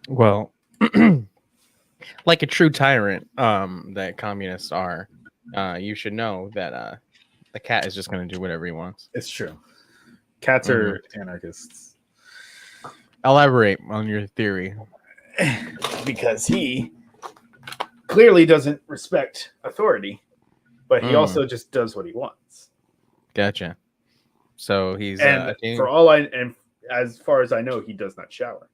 Well, like a true tyrant, that communists are, you should know that the cat is just going to do whatever he wants. It's true. Cats Mhm. are anarchists Elaborate on your theory. because he clearly doesn't respect authority, but he Mm, also just does what he wants. gotcha. So he's And a king. for all I and as far as I know, he does not shower.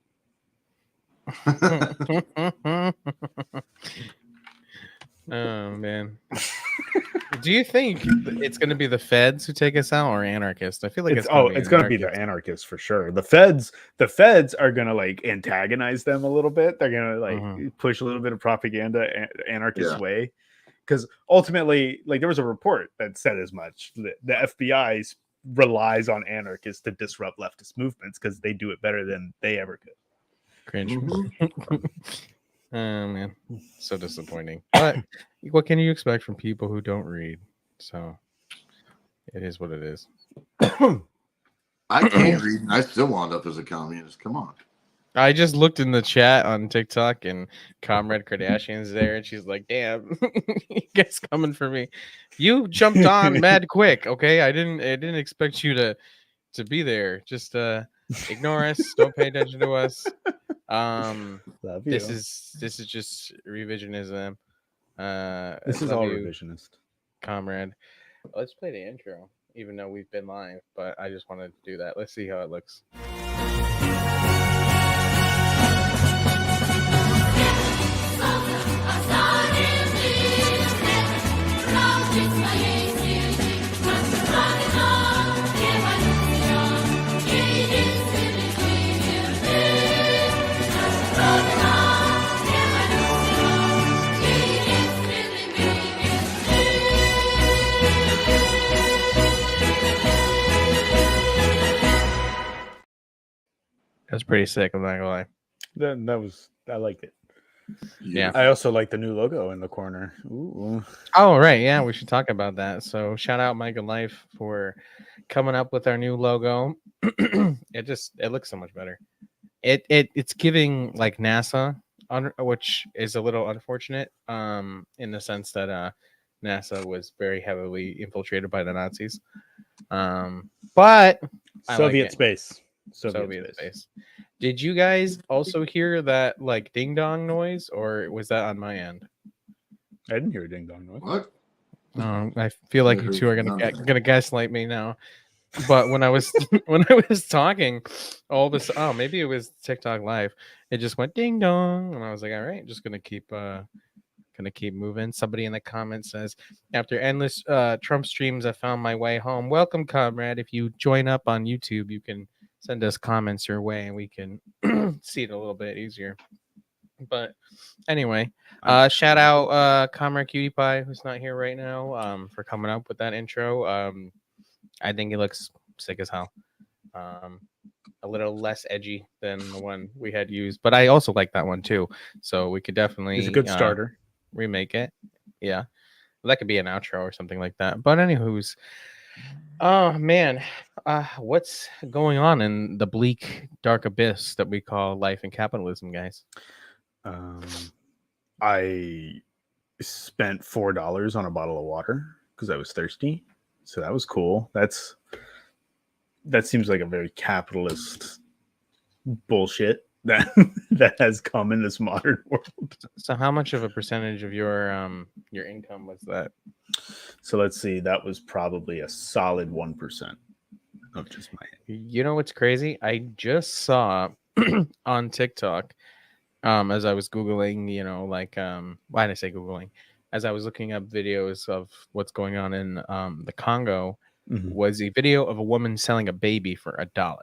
Oh man. Do you think it's going to be the feds who take us out or anarchists? I feel like it's going to be It's gonna be the anarchists. anarchists for sure. The feds are gonna like antagonize them a little bit. They're gonna like Mhm. push a little bit of propaganda anarchist Yeah. way. Because ultimately, like there was a report that said as much. The FBI relies on anarchists to disrupt leftist movements because they do it better than they ever could. Cringe. Mhm. Oh man, so disappointing. But what can you expect from people who don't read? So it is what it is. I can't read, and I still wound up as a communist. Come on. I just looked in the chat on TikTok and Comrade Kardashian's there, and she's like, "Damn, you guys coming for me? You jumped on mad quick. Okay, I didn't expect you to be there. Just ignore us. Don't pay attention to us. Love This you. is just revisionism. This is Love all you, revisionist. Comrade. Let's play the intro, even though we've been live. But I just wanted to do that. Let's see how it looks. That's pretty sick. I'm not gonna lie. That was I liked it. Yeah. I also like the new logo in the corner. Ooh. Oh right, yeah, we should talk about that. So shout out Mike and Life for coming up with our new logo. It looks so much better. It's giving like NASA, which is a little unfortunate, in the sense that NASA was very heavily infiltrated by the Nazis. But I like Soviet it. space. Soviet space. Did you guys also hear that like ding dong noise, or was that on my end? I didn't hear a ding dong noise. What? I feel like you two are gonna gaslight me now. But when I was when I was talking, all of a sudden, oh, maybe it was TikTok live. It just went ding dong, and I was like, all right, just gonna keep moving. Somebody in the comments says, after endless Trump streams, I found my way home. Welcome, comrade. If you join up on YouTube, you can send us comments your way, and we can see it a little bit easier. But anyway, shout out Comrade Cutie Pie, who's not here right now, for coming up with that intro. I think it looks sick as hell. A little less edgy than the one we had used, but I also like that one too. So we could definitely It's a good starter. remake it. Yeah, that could be an outro or something like that. But anywho's, oh man, what's going on in the bleak, dark abyss that we call life and capitalism, guys? I spent $4 on a bottle of water because I was thirsty, so that was cool. That seems like a very capitalist bullshit that has come in this modern world. So, how much of a percentage of your income was that? So let's see. That was probably a solid 1% of just my. You know what's crazy? I just saw on TikTok, as I was googling, like why did I say googling? As I was looking up videos of what's going on in the Congo, was a video of a woman selling a baby for $1.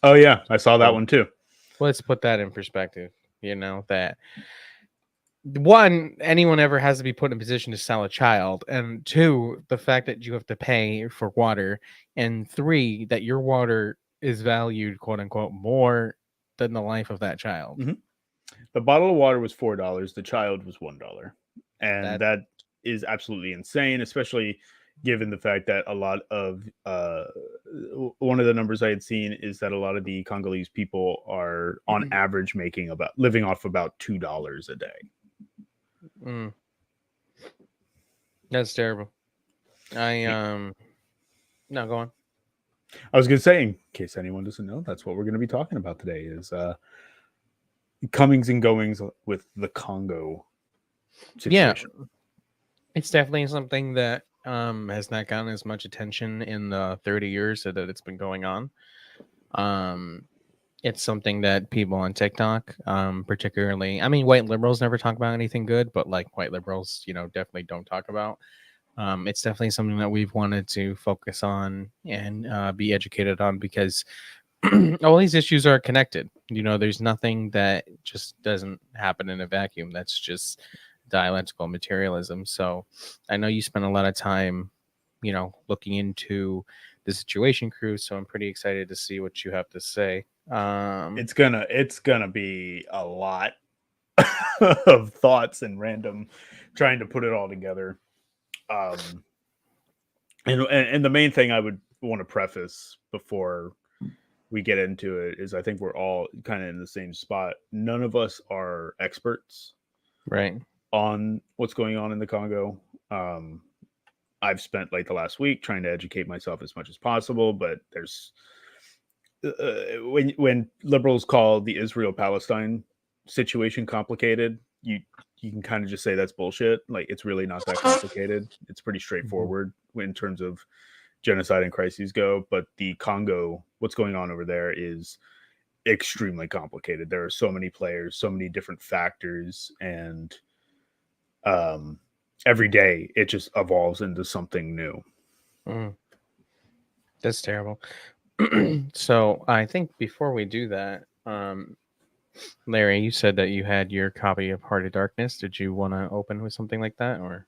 Oh yeah, I saw that one too. Let's put that in perspective. That one, anyone ever has to be put in a position to sell a child, and two, the fact that you have to pay for water, and three, that your water is valued, quote unquote, more than the life of that child. The bottle of water was $4. The child was $1, and that is absolutely insane. Especially given the fact that a lot of one of the numbers I had seen is that a lot of the Congolese people are on average living off about $2 a day. That's terrible. No, go on. I was going to say, in case anyone doesn't know, that's what we're going to be talking about today is comings and goings with the Congo situation. Yeah, it's definitely something that has not gotten as much attention in the 30 years that it's been going on. It's something that people on TikTok, particularly, I mean, white liberals never talk about anything good, but like white liberals, definitely don't talk about. It's definitely something that we've wanted to focus on and be educated on because all these issues are connected. There's nothing that just doesn't happen in a vacuum. That's just dialectical materialism. So I know you spent a lot of time, looking into the situation, Crew. So I'm pretty excited to see what you have to say. It's gonna be a lot of thoughts and random trying to put it all together. And the main thing I would want to preface before we get into it is I think we're all kind of in the same spot. None of us are experts, right, on what's going on in the Congo. I've spent like the last week trying to educate myself as much as possible, but there's when liberals call the Israel-Palestine situation complicated, you can kind of just say that's bullshit. Like, it's really not that complicated. It's pretty straightforward in terms of genocide and crises go. But the Congo, what's going on over there is extremely complicated. There are so many players, so many different factors, and every day it just evolves into something new. That's terrible. So I think before we do that, Larry, you said that you had your copy of Heart of Darkness. Did you want to open with something like that, or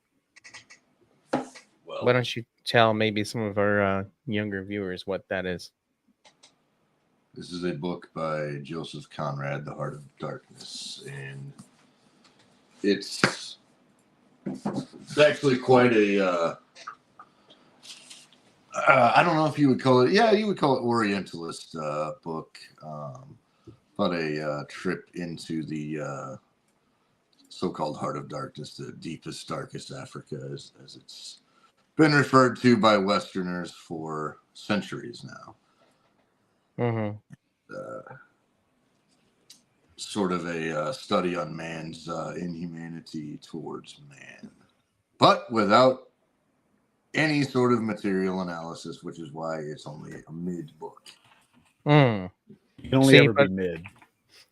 why don't you tell maybe some of our younger viewers what that is? This is a book by Joseph Conrad, The Heart of Darkness, and it's actually quite a I don't know if you would call it, you would call it Orientalist book, but a trip into the so-called Heart of Darkness, the deepest, darkest Africa, as it's been referred to by Westerners for centuries now. Sort of a study on man's inhumanity towards man, but without any sort of material analysis, which is why it's only a mid book. You can only ever be mid.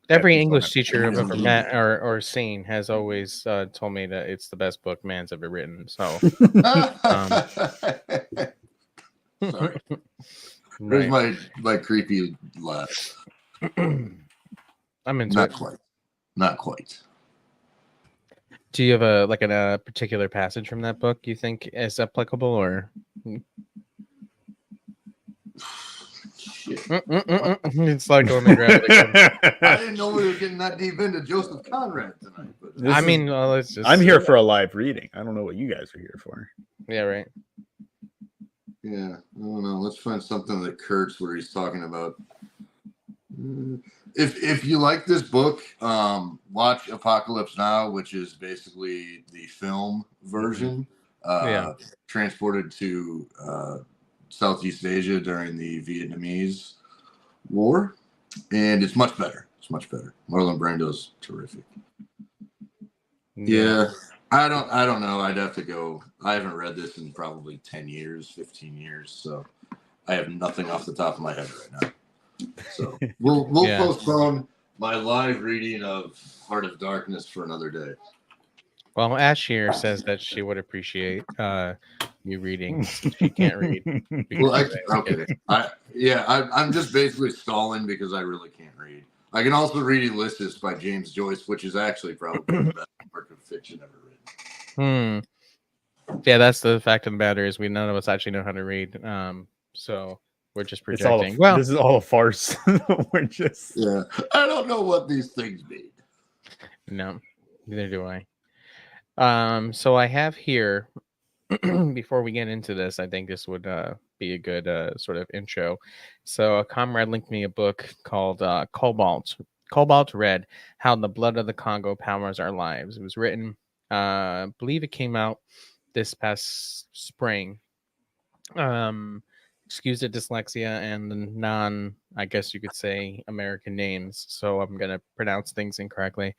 Every English teacher I've ever met or seen has always told me that it's the best book man's ever written. So, sorry. There's my creepy laugh. I'm into Not quite. Not quite. Do you have a particular passage from that book you think is applicable, or? Shit. It's like going to grab it again. I didn't know we were getting that deep into Joseph Conrad tonight. But let's just. I'm here for a live reading. I don't know what you guys are here for. Yeah, right. Yeah, I don't know. Let's find something that Kurt's where he's talking about. If you like this book, watch Apocalypse Now, which is basically the film version, transported to Southeast Asia during the Vietnamese War, and it's much better. It's much better. Marlon Brando's terrific. Yeah, I don't know. I'd have to go. I haven't read this in probably 10 years, 15 years, so I have nothing off the top of my head right now. So we'll postpone my live reading of Heart of Darkness for another day. Well, Ash here says that she would appreciate you reading. She can't read. Well, I'm just basically stalling because I really can't read. I can also read Ulysses by James Joyce, which is actually probably the best work of fiction ever written. Yeah, that's the fact of the matter is none of us actually know how to read. So we're just projecting. This is all a farce. We're just I don't know what these things mean. No, neither do I. So I have here before we get into this, I think this would be a good sort of intro. So a comrade linked me a book called Cobalt Red: How the Blood of the Congo Powers Our Lives. It was written, I believe it came out this past spring. Excuse the dyslexia and the I guess you could say, American names. So I'm gonna pronounce things incorrectly.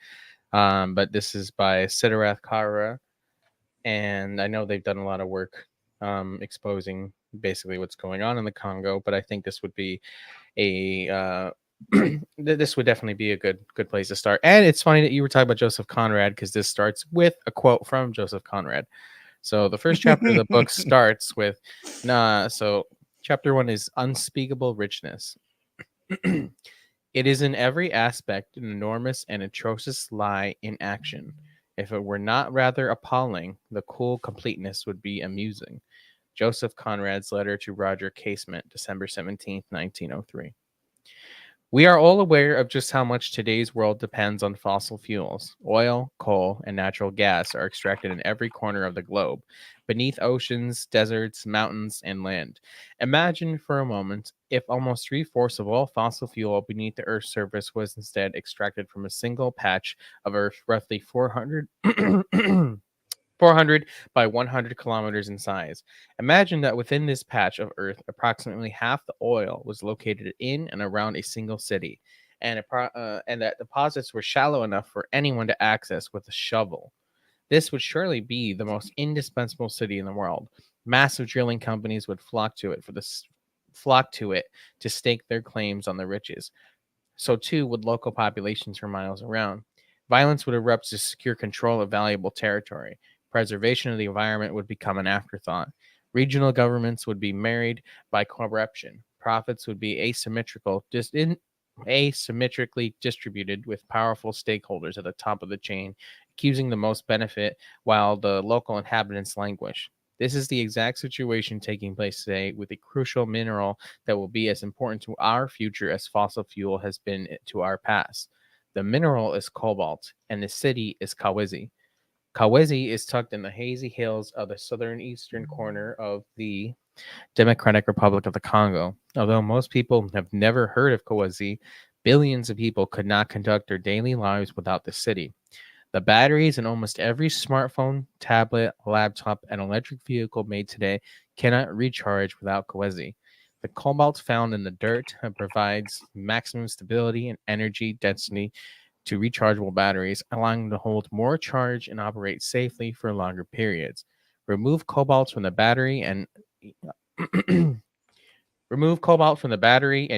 But this is by Siddharth Kara, and I know they've done a lot of work exposing basically what's going on in the Congo. But I think this would be this would definitely be a good place to start. And it's funny that you were talking about Joseph Conrad, because this starts with a quote from Joseph Conrad. So the first chapter of the book starts with so chapter 1 is unspeakable richness. It is in every aspect an enormous and atrocious lie in action. If it were not rather appalling, the cool completeness would be amusing. Joseph Conrad's letter to Roger Casement, December 17th, 1903. We are all aware of just how much today's world depends on fossil fuels. Oil, coal, and natural gas are extracted in every corner of the globe, beneath oceans, deserts, mountains, and land. Imagine for a moment if almost 3/4 of all fossil fuel beneath the Earth's surface was instead extracted from a single patch of Earth, roughly 400 by 100 kilometers in size. Imagine that within this patch of Earth, approximately half the oil was located in and around a single city, and that deposits were shallow enough for anyone to access with a shovel. This would surely be the most indispensable city in the world. Massive drilling companies would flock to it to stake their claims on the riches. So too would local populations for miles around. Violence would erupt to secure control of valuable territory. Preservation of the environment would become an afterthought. Regional governments would be married by corruption. Profits would be asymmetrically distributed, with powerful stakeholders at the top of the chain, accusing the most benefit while the local inhabitants languish. This is the exact situation taking place today with a crucial mineral that will be as important to our future as fossil fuel has been to our past. The mineral is cobalt, and the city is Kawezi. Kawezi is tucked in the hazy hills of the southern eastern corner of the Democratic Republic of the Congo. Although most people have never heard of Kawezi, billions of people could not conduct their daily lives without the city. The batteries in almost every smartphone, tablet, laptop, and electric vehicle made today cannot recharge without Kawezi. The cobalt found in the dirt provides maximum stability and energy density to rechargeable batteries, allowing them to hold more charge and operate safely for longer periods. Remove cobalt from the battery and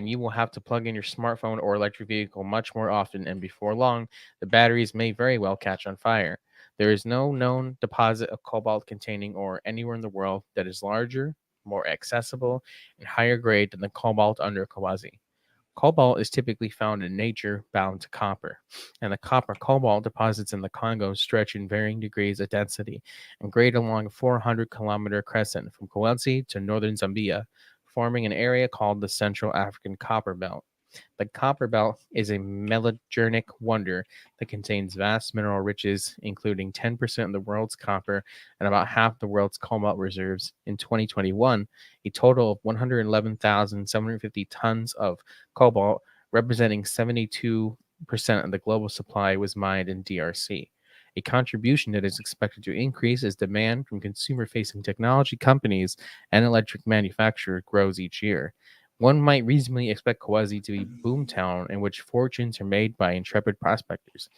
you will have to plug in your smartphone or electric vehicle much more often, and before long, the batteries may very well catch on fire. There is no known deposit of cobalt containing ore anywhere in the world that is larger, more accessible, and higher grade than the cobalt under Kawezi. Cobalt is typically found in nature bound to copper, and the copper cobalt deposits in the Congo stretch in varying degrees of density and grade along a 400-kilometer crescent from Kollectiv to northern Zambia, forming an area called the Central African Copper Belt. The Copper Belt is a metallurgic wonder that contains vast mineral riches, including 10% of the world's copper and about half the world's cobalt reserves. In 2021, a total of 111,750 tons of cobalt, representing 72% of the global supply, was mined in DRC. A contribution that is expected to increase as demand from consumer-facing technology companies and electric manufacturers grows each year. One might reasonably expect Kawezi to be a boomtown in which fortunes are made by intrepid prospectors.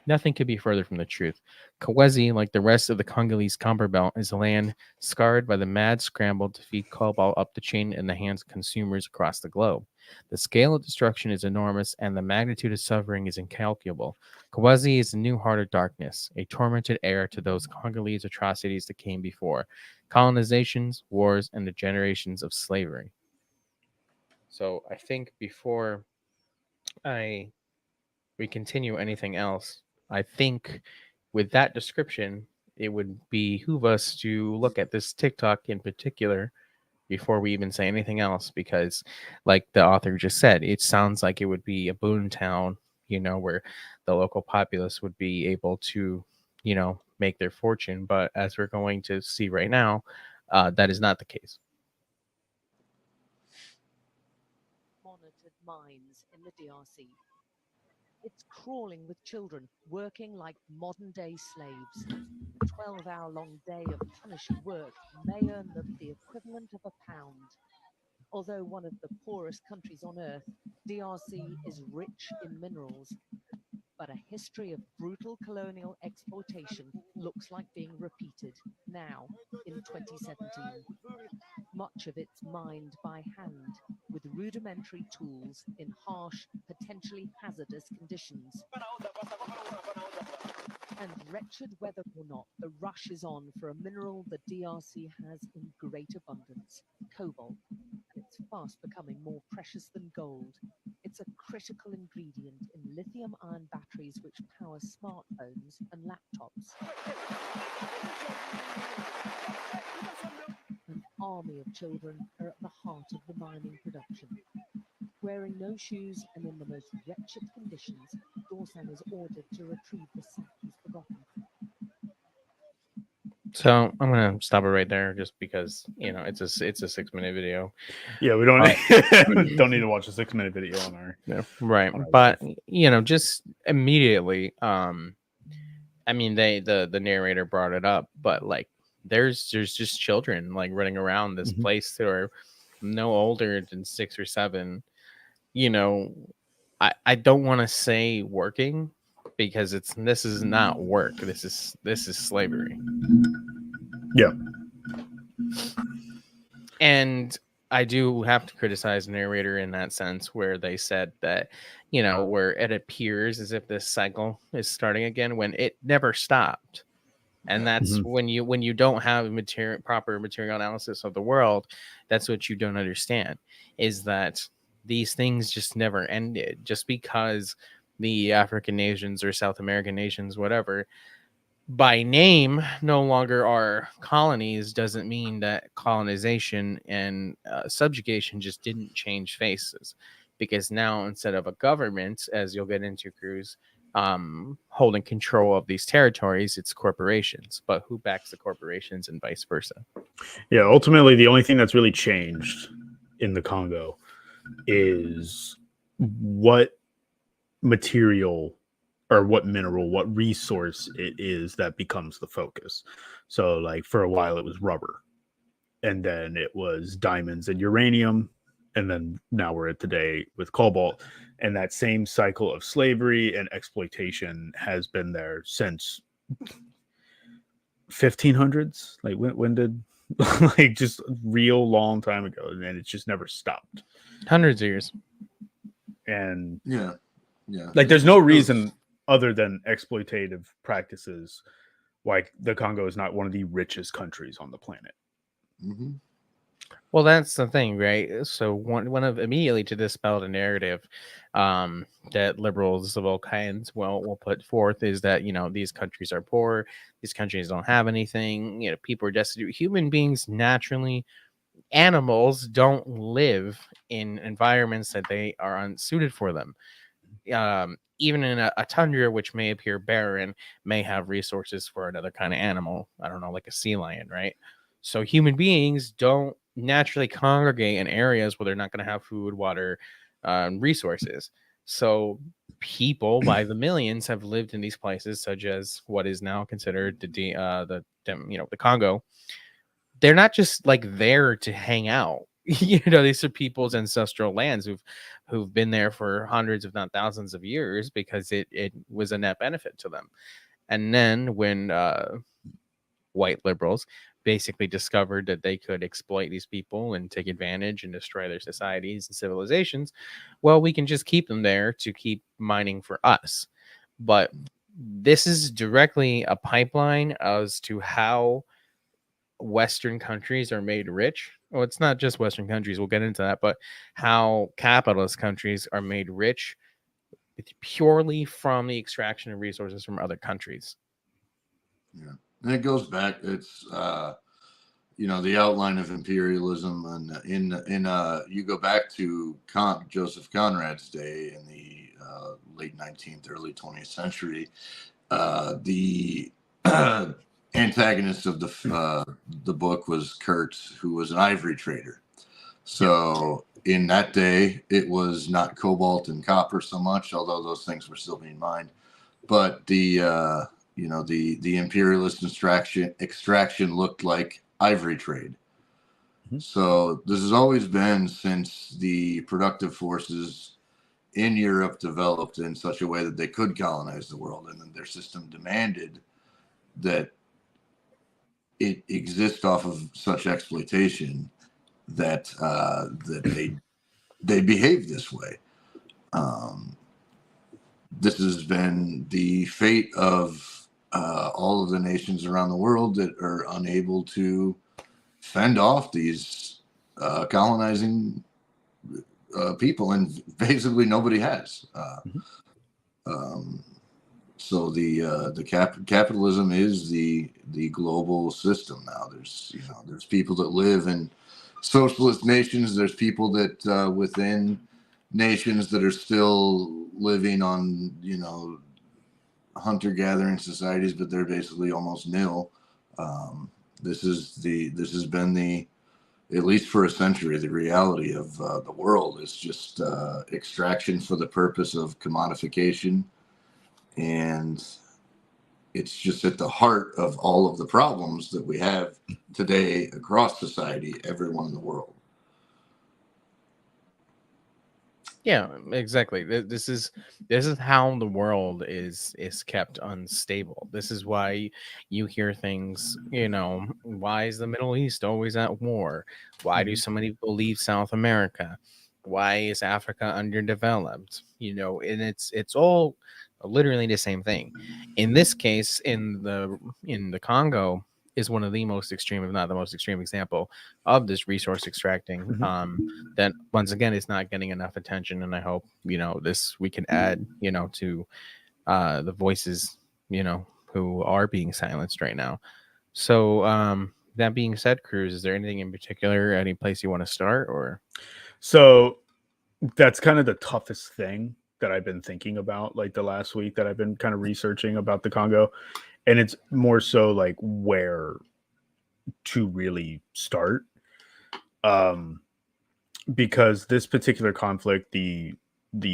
Nothing could be further from the truth. Kawezi, like the rest of the Congolese copper belt, is a land scarred by the mad scramble to feed cobalt up the chain in the hands of consumers across the globe. The scale of destruction is enormous, and the magnitude of suffering is incalculable. Kawezi is the new heart of darkness, a tormented heir to those Congolese atrocities that came before: colonizations, wars, and the generations of slavery. So I think before we continue anything else, I think with that description, it would behoove us to look at this TikTok in particular before we even say anything else, because like the author just said, it sounds like it would be a boom town, where the local populace would be able to, make their fortune. But as we're going to see right now, that is not the case. Monitored mines in the DRC. It's crawling with children, working like modern-day slaves. A 12-hour-long day of punishing work may earn them the equivalent of £1. Although one of the poorest countries on earth, DRC is rich in minerals. But a history of brutal colonial exploitation looks like being repeated now in 2017. Much of it's mined by hand with rudimentary tools in harsh, potentially hazardous conditions. And wretched whether or not, the rush is on for a mineral the DRC has in great abundance, cobalt, and it's fast becoming more precious than gold. It's a critical ingredient in lithium-ion batteries which power smartphones and laptops. An army of children are at the heart of the mining production. Wearing no shoes and in the most wretched conditions, Dawson is ordered to retrieve the sack he's forgotten. So I'm gonna stop it right there, just because it's a 6-minute video. Yeah, we don't don't need to watch a 6-minute video on our right. on our But stuff. just immediately, I mean, the narrator brought it up, but like there's just children like running around this place that are no older than 6 or 7. I don't want to say working, because this is not work. This is slavery. Yeah. And I do have to criticize the narrator in that sense, where they said that, where it appears as if this cycle is starting again when it never stopped. And that's when you don't have proper material analysis of the world, that's what you don't understand, is that these things just never ended. Just because the African nations or South American nations, whatever, by name no longer are colonies, doesn't mean that colonization and subjugation just didn't change faces. Because now, instead of a government, as you'll get into, Cruz, holding control of these territories, it's corporations. But who backs the corporations, and vice versa? Yeah, ultimately the only thing that's really changed in the Congo is what material or what mineral, what resource it is that becomes the focus. So like for a while it was rubber, and then it was diamonds and uranium, and then now we're at today with cobalt. And that same cycle of slavery and exploitation has been there since 1500s. Like when did like just real long time ago, and it's just never stopped. Hundreds of years. And yeah, like there's no reason other than exploitative practices why the Congo is not one of the richest countries on the planet. Well, that's the thing, right? So one of immediately to dispel the narrative that liberals of all kinds will put forth is that these countries are poor, these countries don't have anything, people are destitute. Human beings naturally, animals don't live in environments that they are unsuited for them. Even in a tundra, which may appear barren, may have resources for another kind of animal. I don't know, like a sea lion, right? So human beings don't naturally congregate in areas where they're not going to have food, water, resources. So people by the millions have lived in these places, such as what is now considered the Congo. They're not just like there to hang out. These are people's ancestral lands who've been there for hundreds, if not thousands of years, because it was a net benefit to them. And then when white liberals basically discovered that they could exploit these people and take advantage and destroy their societies and civilizations, well, we can just keep them there to keep mining for us. But this is directly a pipeline as to how Western countries are made rich. Well, it's not just Western countries, we'll get into that, but how capitalist countries are made rich purely from the extraction of resources from other countries. Yeah, and it goes back. It's the outline of imperialism, and you go back to Joseph Conrad's day in the late 19th, early 20th century. The antagonist of the book was Kurt, who was an ivory trader. So in that day, it was not cobalt and copper so much, although those things were still being mined. But the imperialist extraction looked like ivory trade. Mm-hmm. So this has always been since the productive forces in Europe developed in such a way that they could colonize the world, and then their system demanded that it exists off of such exploitation that they behave this way. This has been the fate of all of the nations around the world that are unable to fend off these colonizing people, and basically nobody has. So the capitalism is the global system now. There's people that live in socialist nations. There's people that within nations that are still living on hunter-gathering societies, but they're basically almost nil. This has been at least for a century, the reality of the world is just extraction for the purpose of commodification. And it's just at the heart of all of the problems that we have today across society, everyone in the world. Yeah, exactly. This is how the world is kept unstable. This is why you hear things, why is the Middle East always at war? Why do so many people leave South America? Why is Africa underdeveloped? And it's all literally the same thing. In this case, in the Congo is one of the most extreme, if not the most extreme example of this resource extracting. That once again is not getting enough attention, and I hope we can add to the voices who are being silenced right now. So that being said, Cruz, is there anything in particular, any place you want to start? Or so that's kind of the toughest thing that I've been thinking about, like the last week that I've been kind of researching about the Congo, and it's more so like where to really start, because this particular conflict, the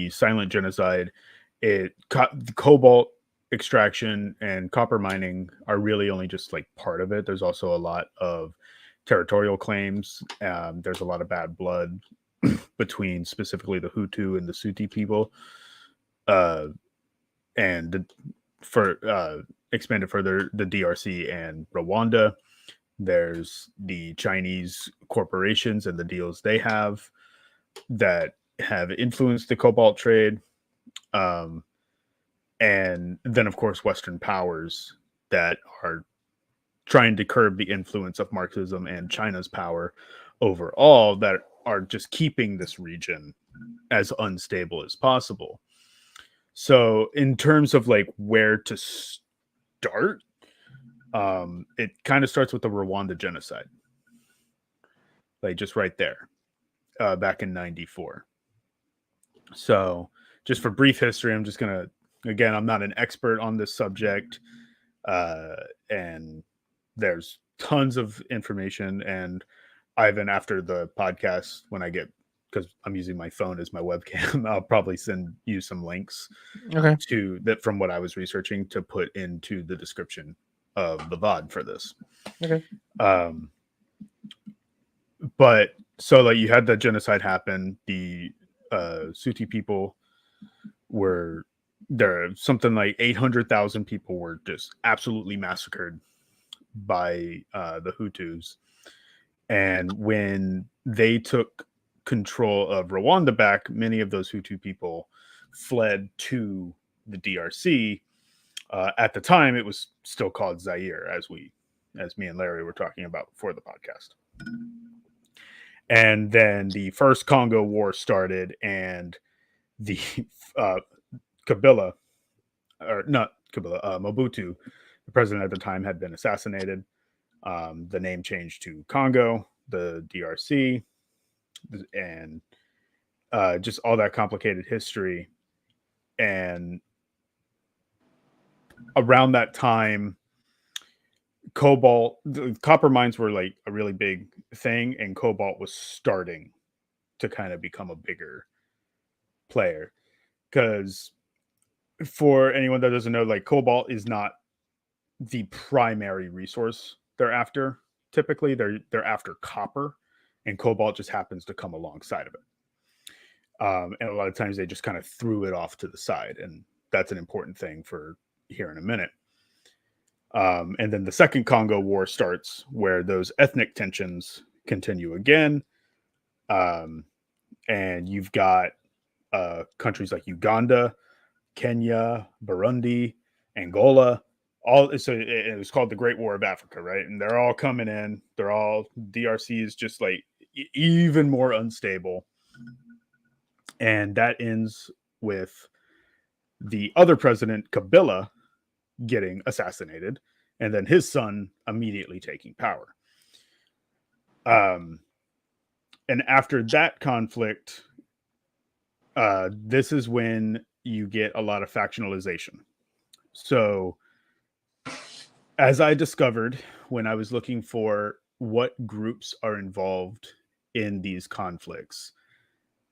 silent genocide, the cobalt extraction and copper mining are really only just like part of it. There's also a lot of territorial claims. There's a lot of bad blood between specifically the Hutu and the Tutsi people, and for expanded further, the DRC and Rwanda. There's the Chinese corporations and the deals they have that have influenced the cobalt trade. And then, of course, Western powers that are trying to curb the influence of Marxism and China's power overall, that are just keeping this region as unstable as possible. So in terms of like where to start, it kind of starts with the Rwanda genocide, like just right there, back in 94. So just for brief history, I'm just gonna, again, I'm not an expert on this subject, and there's tons of information, and Ivan, after the podcast, when I get, because I'm using my phone as my webcam, I'll probably send you some links to that from what I was researching to put into the description of the VOD for this. But so like you had the genocide happen, the Tutsi people were there, something like 800,000 people were just absolutely massacred by the Hutus. And when they took control of Rwanda back, many of those Hutu people fled to the DRC. At the time, it was still called Zaire, as me and Larry were talking about before the podcast. And then the first Congo War started, and the Kabila, or not Kabila, Mobutu, the president at the time, had been assassinated. The name changed to Congo, the DRC, and just all that complicated history. And around that time, cobalt, the copper mines were like a really big thing, and cobalt was starting to kind of become a bigger player. Because for anyone that doesn't know, like cobalt is not the primary resource they're after. Typically, they're after copper, and cobalt just happens to come alongside of it. And a lot of times they just kind of threw it off to the side, and that's an important thing for here in a minute. And then the Second Congo War starts, where those ethnic tensions continue again. And you've got countries like Uganda, Kenya, Burundi, Angola. So it was called the Great War of Africa, right? And they're all coming in. They're all, DRC is just like even more unstable. And that ends with the other president, Kabila, getting assassinated, and then his son immediately taking power. And after that conflict, this is when you get a lot of factionalization. So, as I discovered when I was looking for what groups are involved in these conflicts,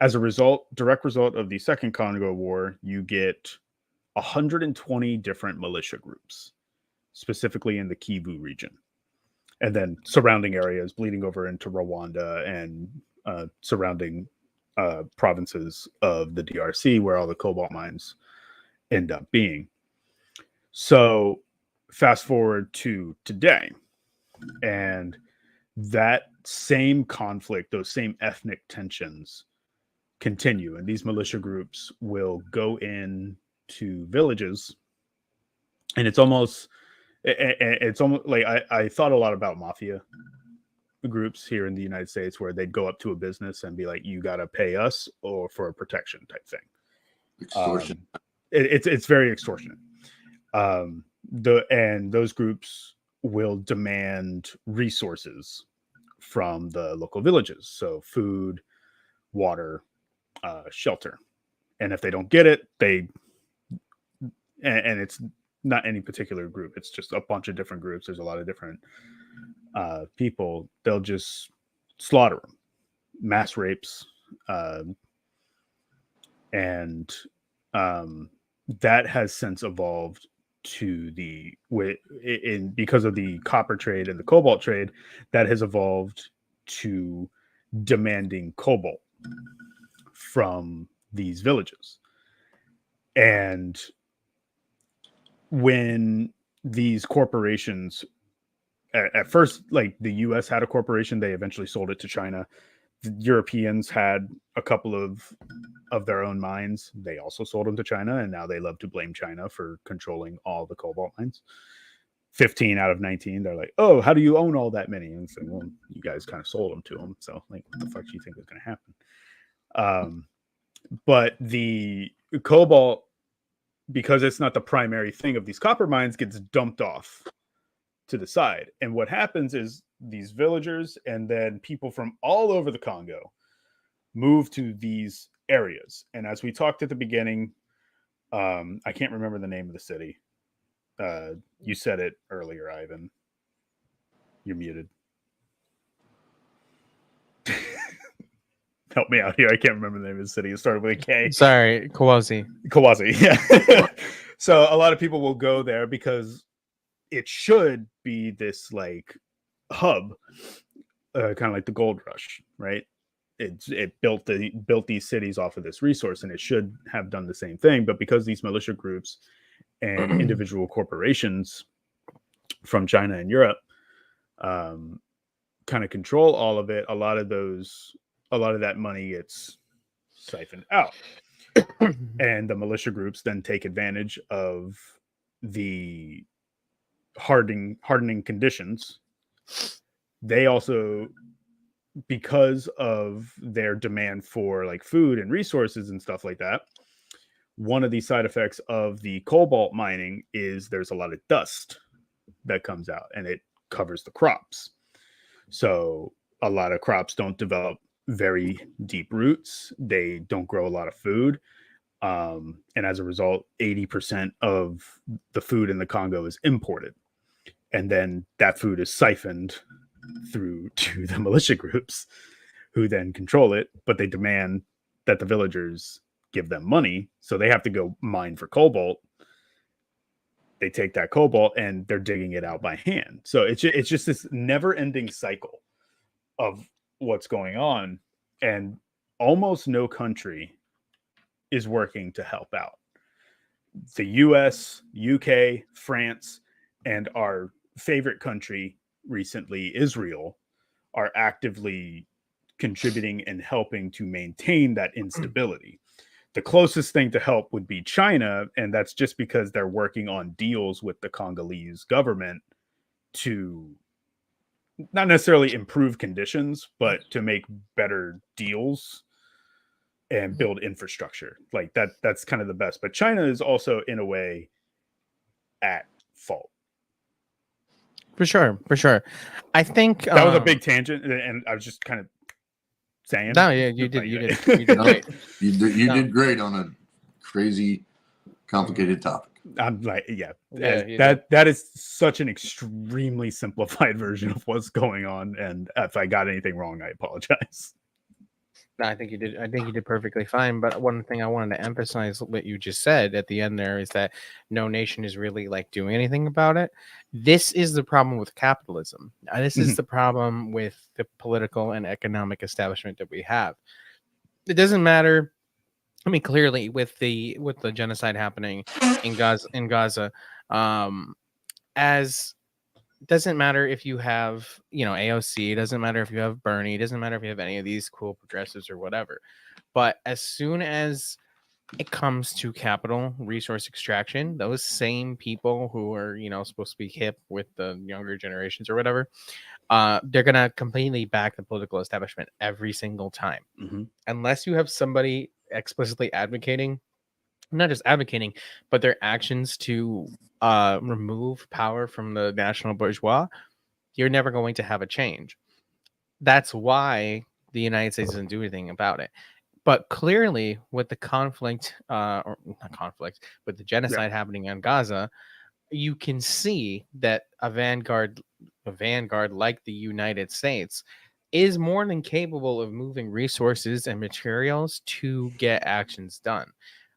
as a result, direct result of the Second Congo War, you get 120 different militia groups, specifically in the Kivu region, and then surrounding areas bleeding over into Rwanda and surrounding provinces of the DRC, where all the cobalt mines end up being. So fast forward to today, and that same conflict, those same ethnic tensions continue, and these militia groups will go in to villages, and it's almost like I thought a lot about mafia groups here in the United States, where they'd go up to a business and be like, you got to pay us or for a protection type thing. Extortion. It's very extortionate. And those groups will demand resources from the local villages, so food, water, shelter, and if they don't get it, and it's not any particular group, it's just a bunch of different groups, there's a lot of different people, they'll just slaughter them, mass rapes, and that has since evolved to because of the copper trade and the cobalt trade, that has evolved to demanding cobalt from these villages. And when these corporations, at first, like the US had a corporation, they eventually sold it to China. The Europeans had a couple of their own mines. They also sold them to China, and now they love to blame China for controlling all the cobalt mines. 15 out of 19, they're like, oh, how do you own all that many? And it's like, well, you guys kind of sold them to them. So, like, what the fuck do you think was going to happen? But the cobalt, because it's not the primary thing of these copper mines, gets dumped off to the side. And what happens is these villagers and then people from all over the Congo move to these areas. And as we talked at the beginning, I can't remember the name of the city. You said it earlier, Ivan. You're muted. Help me out here. I can't remember the name of the city. It started with a K. Sorry, Kawazi. Yeah. So a lot of people will go there because it should be this like hub, kind of like the gold rush, right? It built these cities off of this resource, and it should have done the same thing. But because these militia groups and individual corporations from China and Europe kind of control all of it, a lot of that money gets siphoned out. And the militia groups then take advantage of the hardening conditions. They also, because of their demand for like food and resources and stuff like that, one of the side effects of the cobalt mining is there's a lot of dust that comes out, and it covers the crops. So a lot of crops don't develop very deep roots. They don't grow a lot of food. And as a result, 80% of the food in the Congo is imported. and then that food is siphoned through to the militia groups, who then control it, but they demand that the villagers give them money, so they have to go mine for cobalt. They take that cobalt and they're digging it out by hand. So it's just this never-ending cycle of what's going on, and almost no country is working to help out. The US, UK, France, and our favorite country recently, Israel, are actively contributing and helping to maintain that instability. The closest thing to help would be China, and that's just because they're working on deals with the Congolese government to not necessarily improve conditions, but to make better deals and build infrastructure. Like that's kind of the best. But China is also, in a way, at fault. For sure. I think that was a big tangent, and I was just kind of saying. No, yeah, you did great. You did great on a crazy, complicated topic. I'm like, that is such an extremely simplified version of what's going on, and if I got anything wrong, I apologize. No, I think you did perfectly fine. But one thing I wanted to emphasize what you just said at the end there is that no nation is really like doing anything about it. This is the problem with capitalism. This is the problem with the political and economic establishment that we have. It doesn't matter. I mean, clearly with the genocide happening in Gaza, as doesn't matter if you have, AOC, it doesn't matter if you have Bernie, it doesn't matter if you have any of these cool progressives or whatever. But as soon as it comes to capital resource extraction, those same people who are, supposed to be hip with the younger generations or whatever, they're going to completely back the political establishment every single time. Unless you have somebody explicitly advocating, not just advocating, but their actions to remove power from the national bourgeois, you're never going to have a change. That's why the United States doesn't do anything about it. But clearly, with the conflict, or not conflict, with the genocide happening on Gaza, you can see that a vanguard like the United States is more than capable of moving resources and materials to get actions done.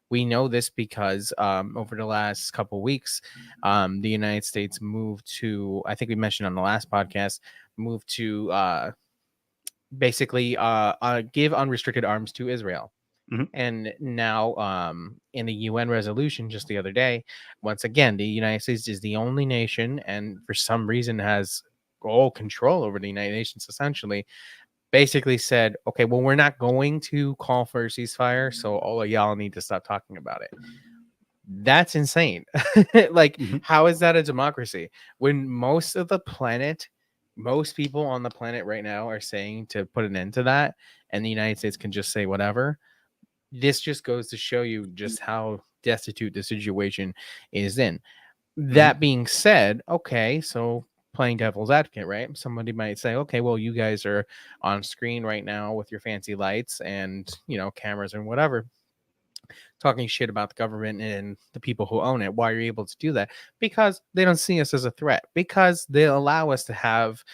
We know this because over the last couple of weeks, the United States moved to, I think we mentioned on the last podcast, moved to basically give unrestricted arms to Israel. And now in the UN resolution just the other day, once again, the United States is the only nation, and for some reason has all control over the United Nations, essentially, basically said, okay, well, we're not going to call for a ceasefire, so all of y'all need to stop talking about it. That's insane. How is that a democracy when most people on the planet right now are saying to put an end to that, and the United States can just say whatever? This just goes to show you just how destitute the situation is in. That being said, okay, so playing devil's advocate, right? Somebody might say, okay, well, you guys are on screen right now with your fancy lights and, cameras and whatever, talking shit about the government and the people who own it. Why are you able to do that? Because they don't see us as a threat, because they allow us to have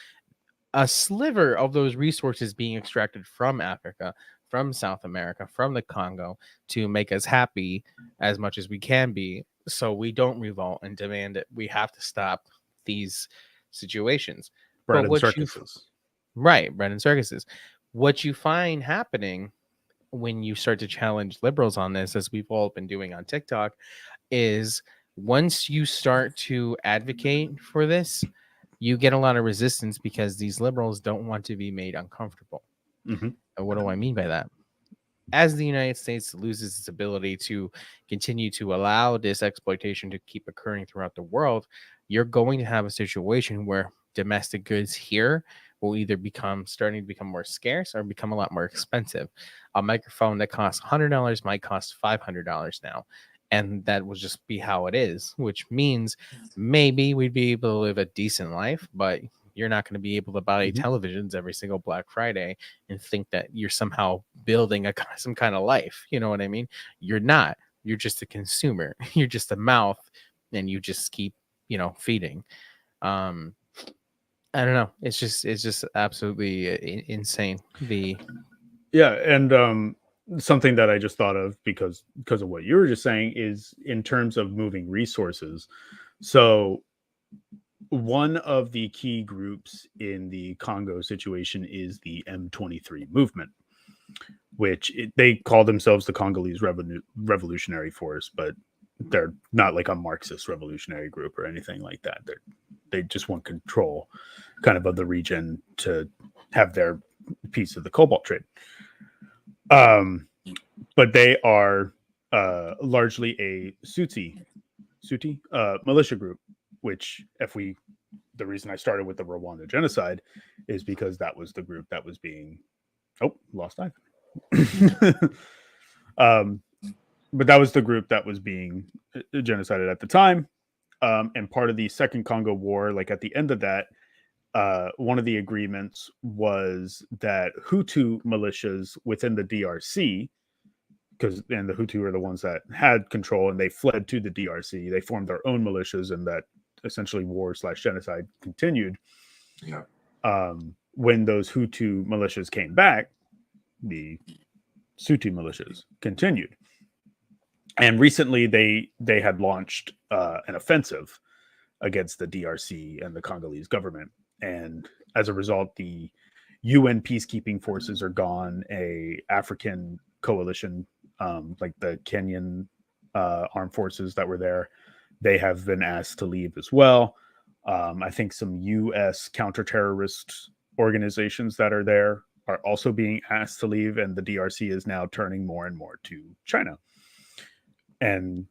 a sliver of those resources being extracted from Africa, from South America, from the Congo, to make us happy as much as we can be, so we don't revolt and demand it. We have to stop these situations. Bread and circuses. Bread and circuses. What you find happening when you start to challenge liberals on this, as we've all been doing on TikTok, is once you start to advocate for this, you get a lot of resistance because these liberals don't want to be made uncomfortable. And what do I mean by that? As the United States loses its ability to continue to allow this exploitation to keep occurring throughout the world, you're going to have a situation where domestic goods here will either starting to become more scarce or become a lot more expensive. A microphone that costs $100 might cost $500 now. And that will just be how it is, which means maybe we'd be able to live a decent life, but you're not going to be able to buy televisions every single Black Friday and think that you're somehow building some kind of life. You know what I mean? You're not. You're just a consumer. You're just a mouth, and you just keep, feeding. I don't know. It's just absolutely insane. And something that I just thought of because of what you were just saying is in terms of moving resources. So one of the key groups in the Congo situation is the M23 movement, which they call themselves the Congolese Revolutionary Force, but they're not like a Marxist revolutionary group or anything like that. They just want control kind of the region to have their piece of the cobalt trade. But they are largely a Tutsi militia group, which the reason I started with the Rwanda genocide is because that was the group that was being lost eye. But that was the group that was being genocided at the time. And part of the Second Congo War, like at the end of that, one of the agreements was that Hutu militias within the DRC, the Hutu are the ones that had control, and they fled to the DRC. They formed their own militias, and that essentially war/genocide continued. Yeah. When those Hutu militias came back, the Tutsi militias continued. And recently they had launched an offensive against the DRC and the Congolese government. And as a result, the UN peacekeeping forces are gone. A African coalition, like the Kenyan armed forces that were there, they have been asked to leave as well. I think some US counterterrorist organizations that are there are also being asked to leave, and the DRC is now turning more and more to China. And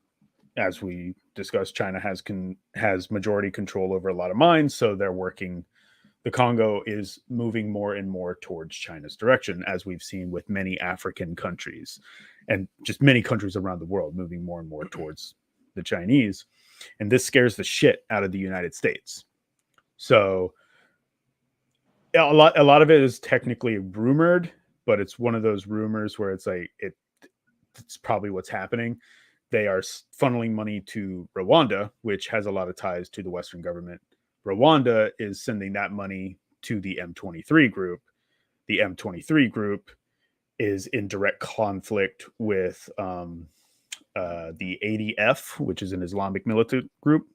as we discussed, China has majority control over a lot of mines, so they're working. The Congo is moving more and more towards China's direction, as we've seen with many African countries and just many countries around the world moving more and more towards the Chinese. And this scares the shit out of the United States. So a lot of it is technically rumored, but it's one of those rumors where it's like it's probably what's happening. They are funneling money to Rwanda, which has a lot of ties to the Western government. Rwanda is sending that money to the M23 group. The M23 group is in direct conflict with the ADF, which is an Islamic militant group,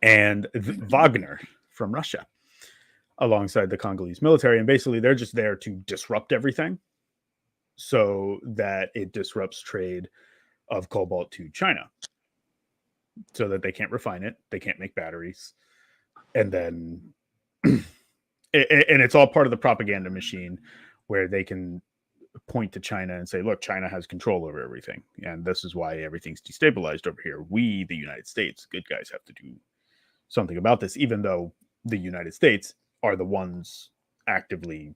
and Wagner from Russia, alongside the Congolese military. And basically, they're just there to disrupt everything so that it disrupts trade of cobalt to China, so that they can't refine it, they can't make batteries, and then and it's all part of the propaganda machine where they can point to China and say, look, China has control over everything, and this is why everything's destabilized over here. We, the United States, good guys, have to do something about this, even though the United States are the ones actively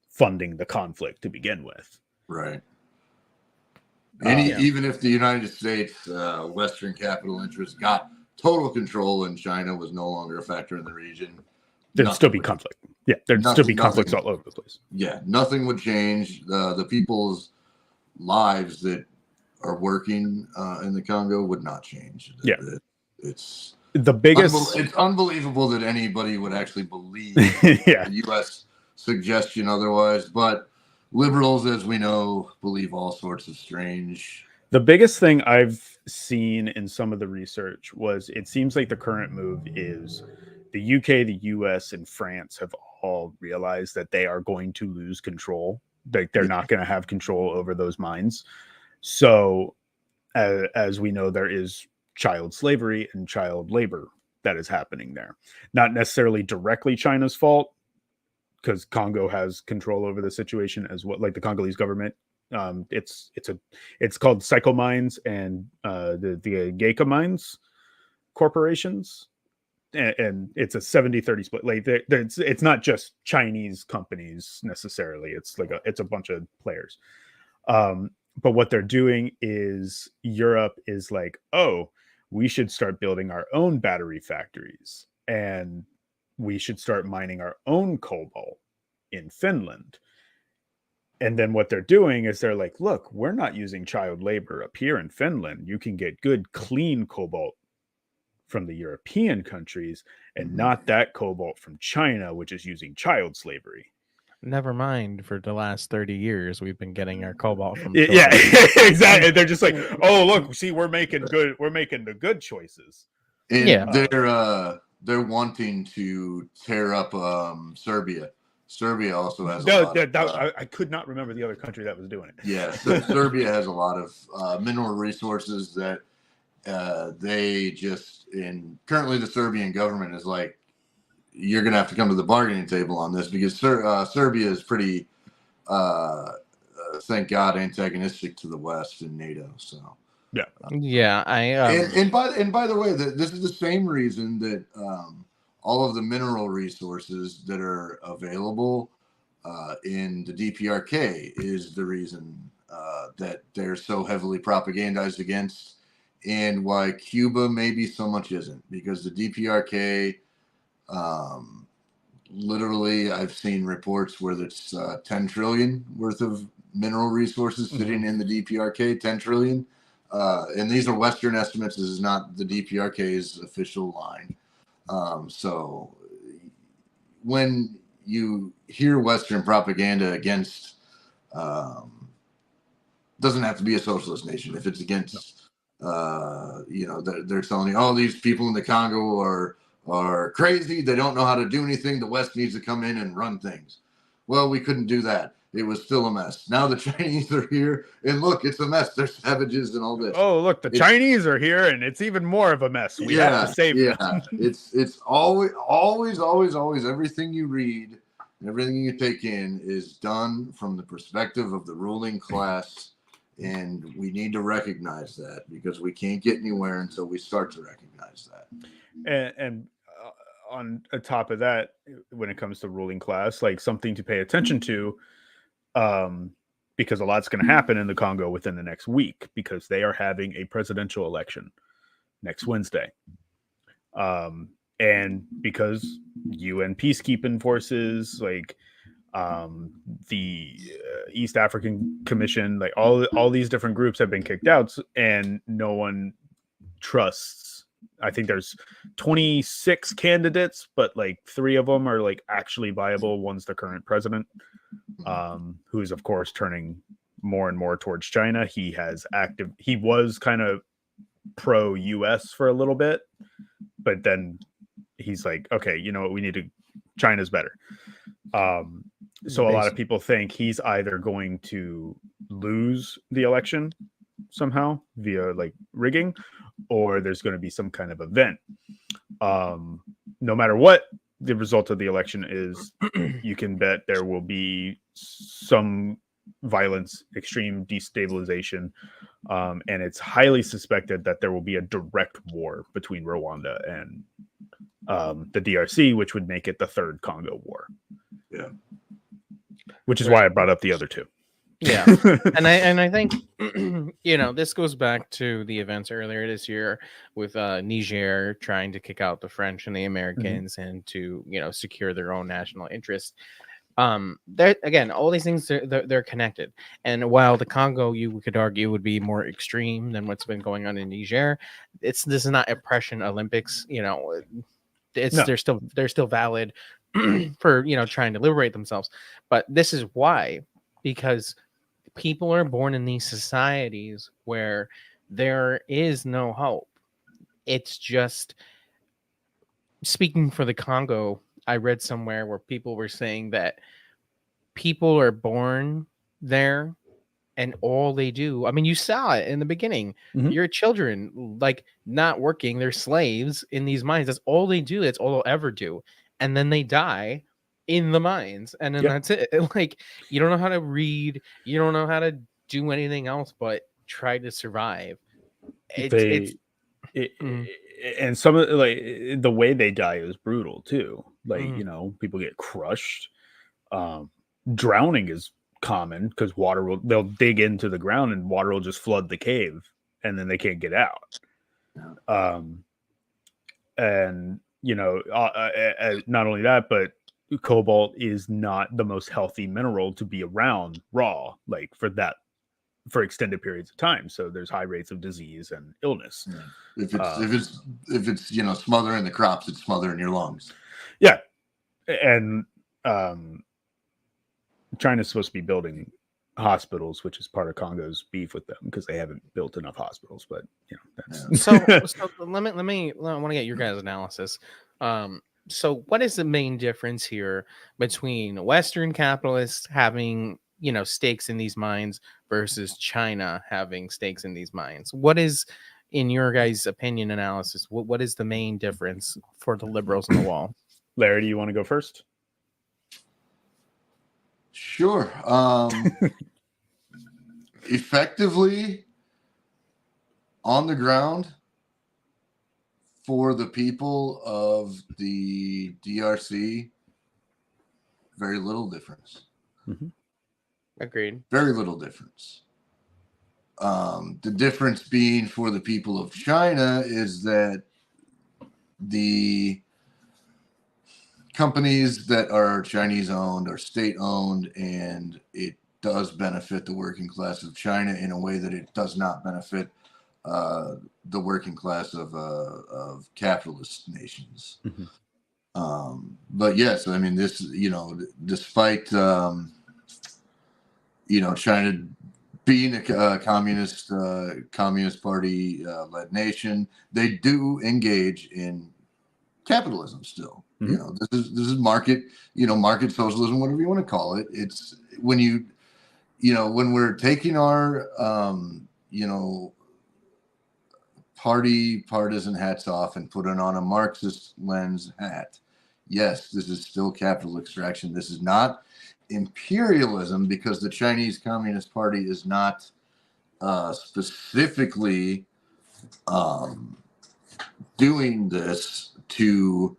funding the conflict to begin with. Right. Even if the United States, Western capital interests got total control and China was no longer a factor in the region, there'd still be conflict. Yeah, there'd still be conflicts all over the place. Yeah, nothing would change. The people's lives that are working in the Congo would not change. Yeah. It's the biggest. It's unbelievable that anybody would actually believe yeah. the U.S. suggestion otherwise, but liberals, as we know, believe all sorts of strange. The biggest thing I've seen in some of the research was it seems like the current move is the UK, the US, and France have all realized that they are going to lose control. They're not going to have control over those mines. So, as we know, there is child slavery and child labor that is happening there. Not necessarily directly China's fault, because Congo has control over the situation as well, like the Congolese government. It's called Psycho Mines and the Geika Mines corporations, and it's a 70-30 split. Like it's not just Chinese companies necessarily. It's like it's a bunch of players. But what they're doing is Europe is like, oh, we should start building our own battery factories, and we should start mining our own cobalt in Finland. And then what they're doing is they're like, look, we're not using child labor up here in Finland. You can get good, clean cobalt from the European countries, and not that cobalt from China, which is using child slavery. Never mind. For the last 30 years, we've been getting our cobalt from Yeah, exactly. They're just like, oh, look, see, we're making the good choices. And yeah, they're wanting to tear up Serbia. Serbia also has I could not remember the other country that was doing it. Yeah, Serbia has a lot of mineral resources that they just currently the Serbian government is like, you're going to have to come to the bargaining table on this, because Serbia is pretty, thank God, antagonistic to the West and NATO. So yeah, and by the way, this is the same reason that all of the mineral resources that are available in the DPRK is the reason that they're so heavily propagandized against, and why Cuba maybe so much isn't, because the DPRK, literally, I've seen reports where it's 10 trillion worth of mineral resources sitting in the DPRK, 10 trillion. And these are Western estimates. This is not the DPRK's official line. So when you hear Western propaganda against, doesn't have to be a socialist nation. If it's against, they're telling you, oh, these people in the Congo are crazy. They don't know how to do anything. The West needs to come in and run things. Well, we couldn't do that. It was still a mess. Now the Chinese are here, and look, it's a mess. They're savages and all this. Oh, look, the Chinese are here, and it's even more of a mess. We have to save them. It's always everything you read, everything you take in is done from the perspective of the ruling class, and we need to recognize that, because we can't get anywhere until we start to recognize that. And on top of that, when it comes to ruling class, like something to pay attention to, because a lot's going to happen in the Congo within the next week, because they are having a presidential election next Wednesday. And because UN peacekeeping forces, like the East African Commission, like all these different groups have been kicked out, and no one trusts. I think there's 26 candidates, but like 3 of them are like actually viable. One's the current president, who's of course turning more and more towards China. He was kind of pro US for a little bit, but then he's like, okay, you know what, China's better. So a lot of people think he's either going to lose the election somehow via like rigging, or there's going to be some kind of event. No matter what the result of the election is, you can bet there will be some violence, extreme destabilization, and it's highly suspected that there will be a direct war between Rwanda and the DRC, which would make it the third Congo War. Yeah, which is why I brought up the other two. Yeah, and I think this goes back to the events earlier this year with Niger trying to kick out the French and the Americans and to secure their own national interest. Again, all these things they're connected. And while the Congo, you could argue, would be more extreme than what's been going on in Niger, this is not oppression Olympics. They're still valid for trying to liberate themselves. But this is why, because people are born in these societies where there is no hope. It's just, speaking for the Congo, I read somewhere where people were saying that people are born there and all they do, I mean, you saw it in the beginning. Your children, like, not working, they're slaves in these mines. That's all they do. That's all they'll ever do. And then they die in the mines, and then that's it. Like, you don't know how to read, you don't know how to do anything else but try to survive. And some of the way they die is brutal too. Like people get crushed. Drowning is common because they'll dig into the ground and water will just flood the cave, and then they can't get out. And not only that, but cobalt is not the most healthy mineral to be around raw, like for that for extended periods of time. So there's high rates of disease and illness. Yeah. If it's smothering the crops, it's smothering your lungs. Yeah, and China's supposed to be building hospitals, which is part of Congo's beef with them because they haven't built enough hospitals. But that's so let me I want to get your guys' analysis. So what is the main difference here between Western capitalists having stakes in these mines versus China having stakes in these mines? What is, in your guys' opinion analysis, what is the main difference for the liberals on the wall? Larry, do you want to go first? Sure. Effectively, on the ground, for the people of the DRC, very little difference. Mm-hmm. Agreed. Very little difference. The difference being for the people of China is that the companies that are Chinese owned are state owned, and it does benefit the working class of China in a way that it does not benefit the working class of capitalist nations. Mm-hmm. But yes, I mean, this, despite, China being a communist party led nation, they do engage in capitalism still. Mm-hmm. This is market, market socialism, whatever you want to call it. It's when when we're taking our, partisan hats off and putting on a Marxist lens hat. Yes, this is still capital extraction. This is not imperialism, because the Chinese Communist Party is not specifically doing this to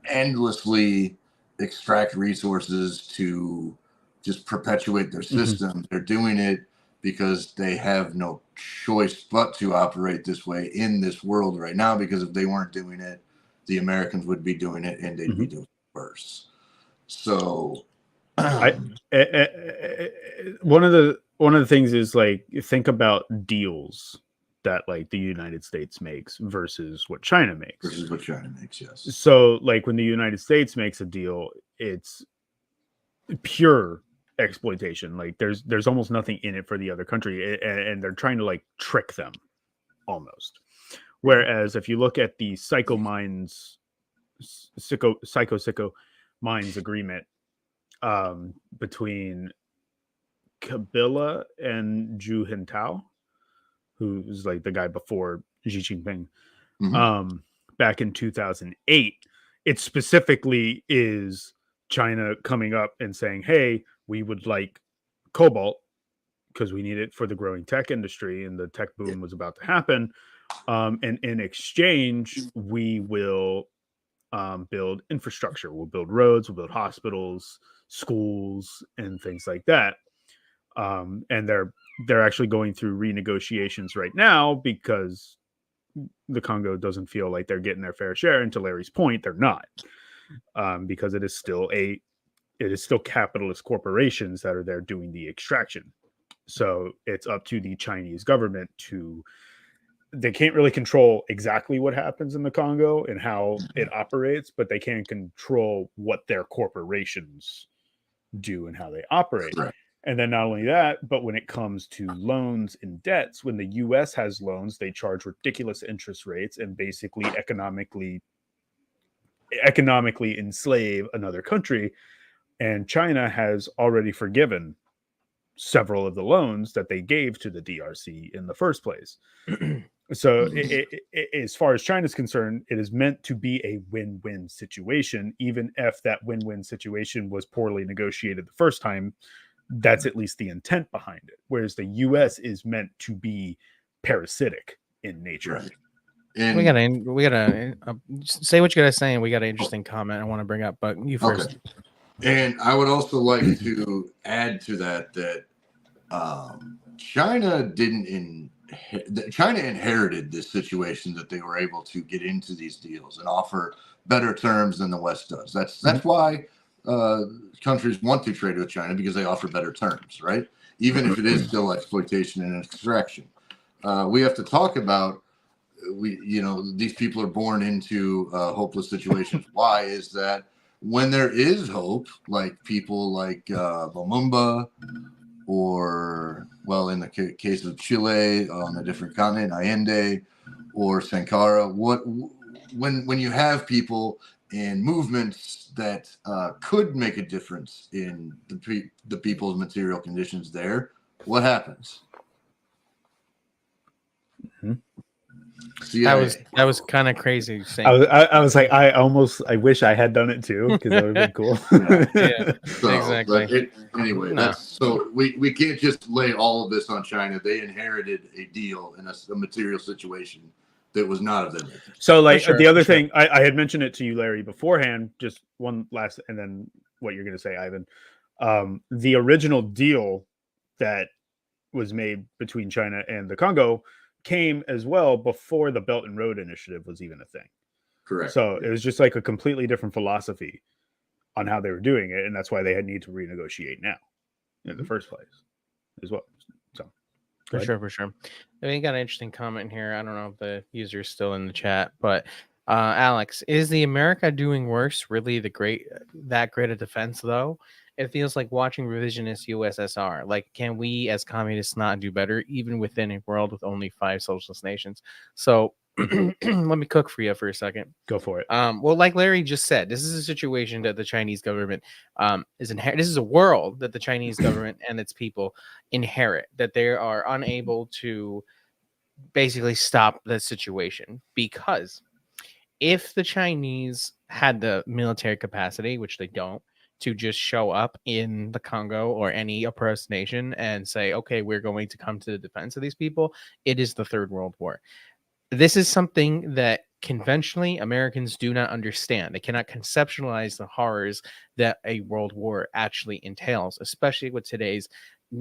endlessly extract resources to just perpetuate their system. Mm-hmm. They're doing it because they have no choice but to operate this way in this world right now, because if they weren't doing it, the Americans would be doing it, and they'd be doing it worse. So one of the things is, like, think about deals that, like, the United States makes versus what China makes. Yes. So, like, when the United States makes a deal, it's pure exploitation. Like, there's almost nothing in it for the other country, and they're trying to, like, trick them almost. Whereas if you look at the Psycho Mines agreement between Kabila and Zhu Jintao, who's like the guy before Xi Jinping, back in 2008, it specifically is China coming up and saying, hey, we would like cobalt because we need it for the growing tech industry, and the tech boom was about to happen. And in exchange, we will build infrastructure. We'll build roads, we'll build hospitals, schools, and things like that. And they're actually going through renegotiations right now because the Congo doesn't feel like they're getting their fair share. And to Larry's point, they're not, because it is still capitalist corporations that are there doing the extraction. So it's up to the Chinese government they can't really control exactly what happens in the Congo and how it operates, but they can control what their corporations do and how they operate. Right. And then not only that, but when it comes to loans and debts, when the US has loans, they charge ridiculous interest rates and basically economically enslave another country. And China has already forgiven several of the loans that they gave to the DRC in the first place. So as far as China's concerned, it is meant to be a win-win situation. Even if that win-win situation was poorly negotiated the first time, that's at least the intent behind it. Whereas the US is meant to be parasitic in nature. Right. And we gotta say what you gotta say, and we got an interesting comment I want to bring up, but you first. Okay. And I would also like to add to that China inherited this situation that they were able to get into these deals and offer better terms than the West does. That's why countries want to trade with China, because they offer better terms, right? even if it is still exploitation and extraction. We have to talk about these people are born into hopeless situations. Why is that? When there is hope, like people like Lumumba, or, well, in the case of Chile, on a different continent, Allende or Sankara, when you have people and movements that could make a difference in the people's material conditions there, what happens? Mm-hmm. That was kind of crazy. I was like, I wish I had done it too, because that would have been cool. Yeah, so, exactly. Anyway, No. so we can't just lay all of this on China. They inherited a deal in a material situation that was not of their making. So, like, sure, the other thing, I had mentioned it to you, Larry, beforehand. Just one last, and then what you're going to say, Ivan. The original deal that was made between China and the Congo came as well before the Belt and Road Initiative was even a thing. Correct. So it was just like a completely different philosophy on how they were doing it, and that's why they had need to renegotiate now in the first place as well. So for sure. I mean, got an interesting comment here. I don't know if the user is still in the chat, but Alex, is the America doing worse really that great a defense though? It feels like watching revisionist USSR. Like, can we as communists not do better, even within a world with only 5 socialist nations? So let me cook for you for a second. Go for it. Well, like Larry just said, this is a situation that the Chinese government is inherit. This is a world that the Chinese government and its people inherit, that they are unable to basically stop the situation, because if the Chinese had the military capacity, which they don't, to just show up in the Congo or any oppressed nation and say, okay, we're going to come to the defense of these people, it is the Third World War. This is something that conventionally Americans do not understand. They cannot conceptualize the horrors that a world war actually entails, especially with today's,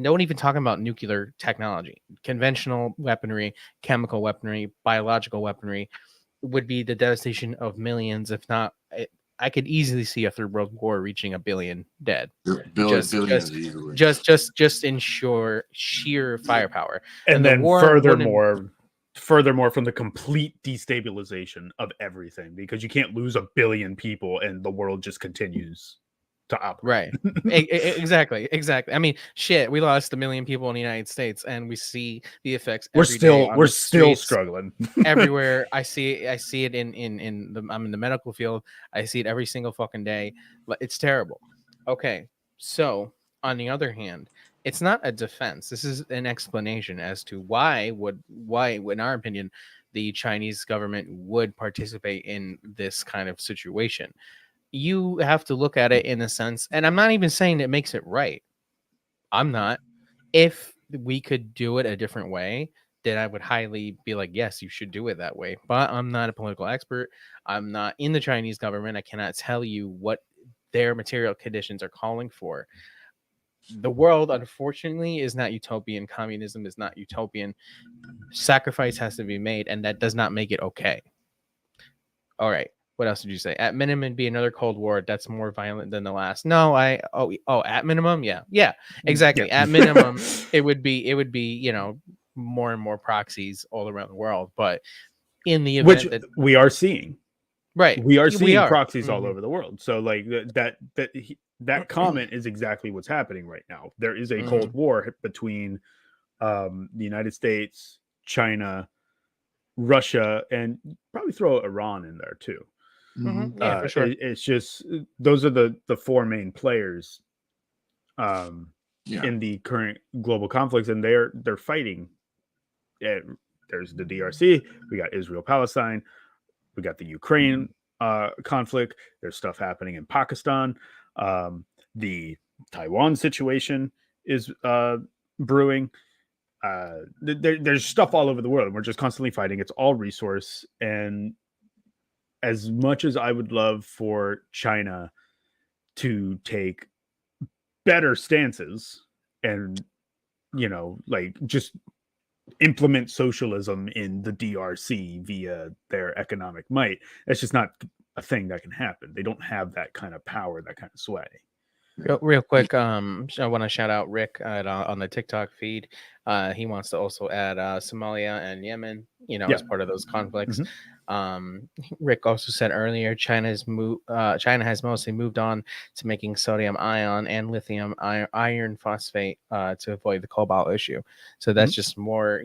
don't even talk about nuclear technology. Conventional weaponry, chemical weaponry, biological weaponry would be the devastation of millions, if not, I could easily see a Third World War reaching 1 billion dead. Billions easily. Just in sheer firepower. And then the war furthermore, from the complete destabilization of everything, because you can't lose 1 billion people and the world just continues to operate. Right. Exactly. I mean, shit, we lost 1 million people in the United States, and we see the effects. We're still struggling everywhere. I see it I'm in the medical field. I see it every single fucking day. It's terrible. Okay, so on the other hand, it's not a defense. This is an explanation as to why, in our opinion, the Chinese government would participate in this kind of situation. You have to look at it in a sense, and I'm not even saying it makes it right. I'm not. If we could do it a different way, then I would highly be like, yes, you should do it that way. But I'm not a political expert. I'm not in the Chinese government. I cannot tell you what their material conditions are calling for. The world, unfortunately, is not utopian. Communism is not utopian. Sacrifice has to be made, and that does not make it okay. All right. What else did you say? At minimum, it'd be another Cold War that's more violent than the last. No, at minimum, yeah, exactly. Yeah. At minimum, it would be more and more proxies all around the world. But in the event that we are seeing, right, we are seeing proxies all over the world. So like that comment is exactly what's happening right now. There is a Cold War between the United States, China, Russia, and probably throw Iran in there too. Yeah, for sure. It's just those are the 4 main players in the current global conflicts, and they're fighting. There's the DRC, we got Israel, Palestine, we got the Ukraine conflict. There's stuff happening in Pakistan. The Taiwan situation is brewing. There's stuff all over the world, and we're just constantly fighting. It's all resource, and as much as I would love for China to take better stances and, like just implement socialism in the DRC via their economic might, that's just not a thing that can happen. They don't have that kind of power, that kind of sway. Real quick, I want to shout out Rick on the TikTok feed. He wants to also add Somalia and Yemen, as part of those conflicts. Rick also said earlier, China has mostly moved on to making sodium ion and lithium iron phosphate to avoid the cobalt issue. So that's just more,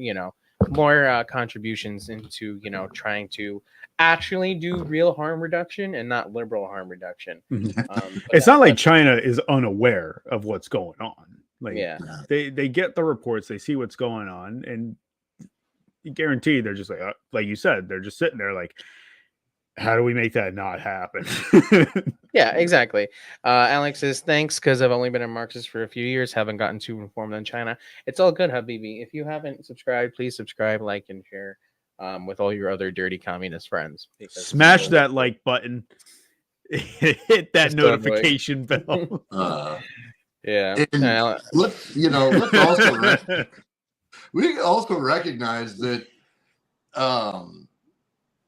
more contributions into, trying to actually do real harm reduction and not liberal harm reduction. It's not like China is unaware of what's going on. Like, they get the reports, they see what's going on, and guaranteed they're just like you said, they're just sitting there like, how do we make that not happen? Yeah, exactly. Alex says, thanks, because I've only been a Marxist for a few years, haven't gotten too informed on China. It's all good, Habibi. If you haven't subscribed, please subscribe, like, and share with all your other dirty communist friends. Smash that like button. Hit that notification bell. Yeah. Let's also we also recognize that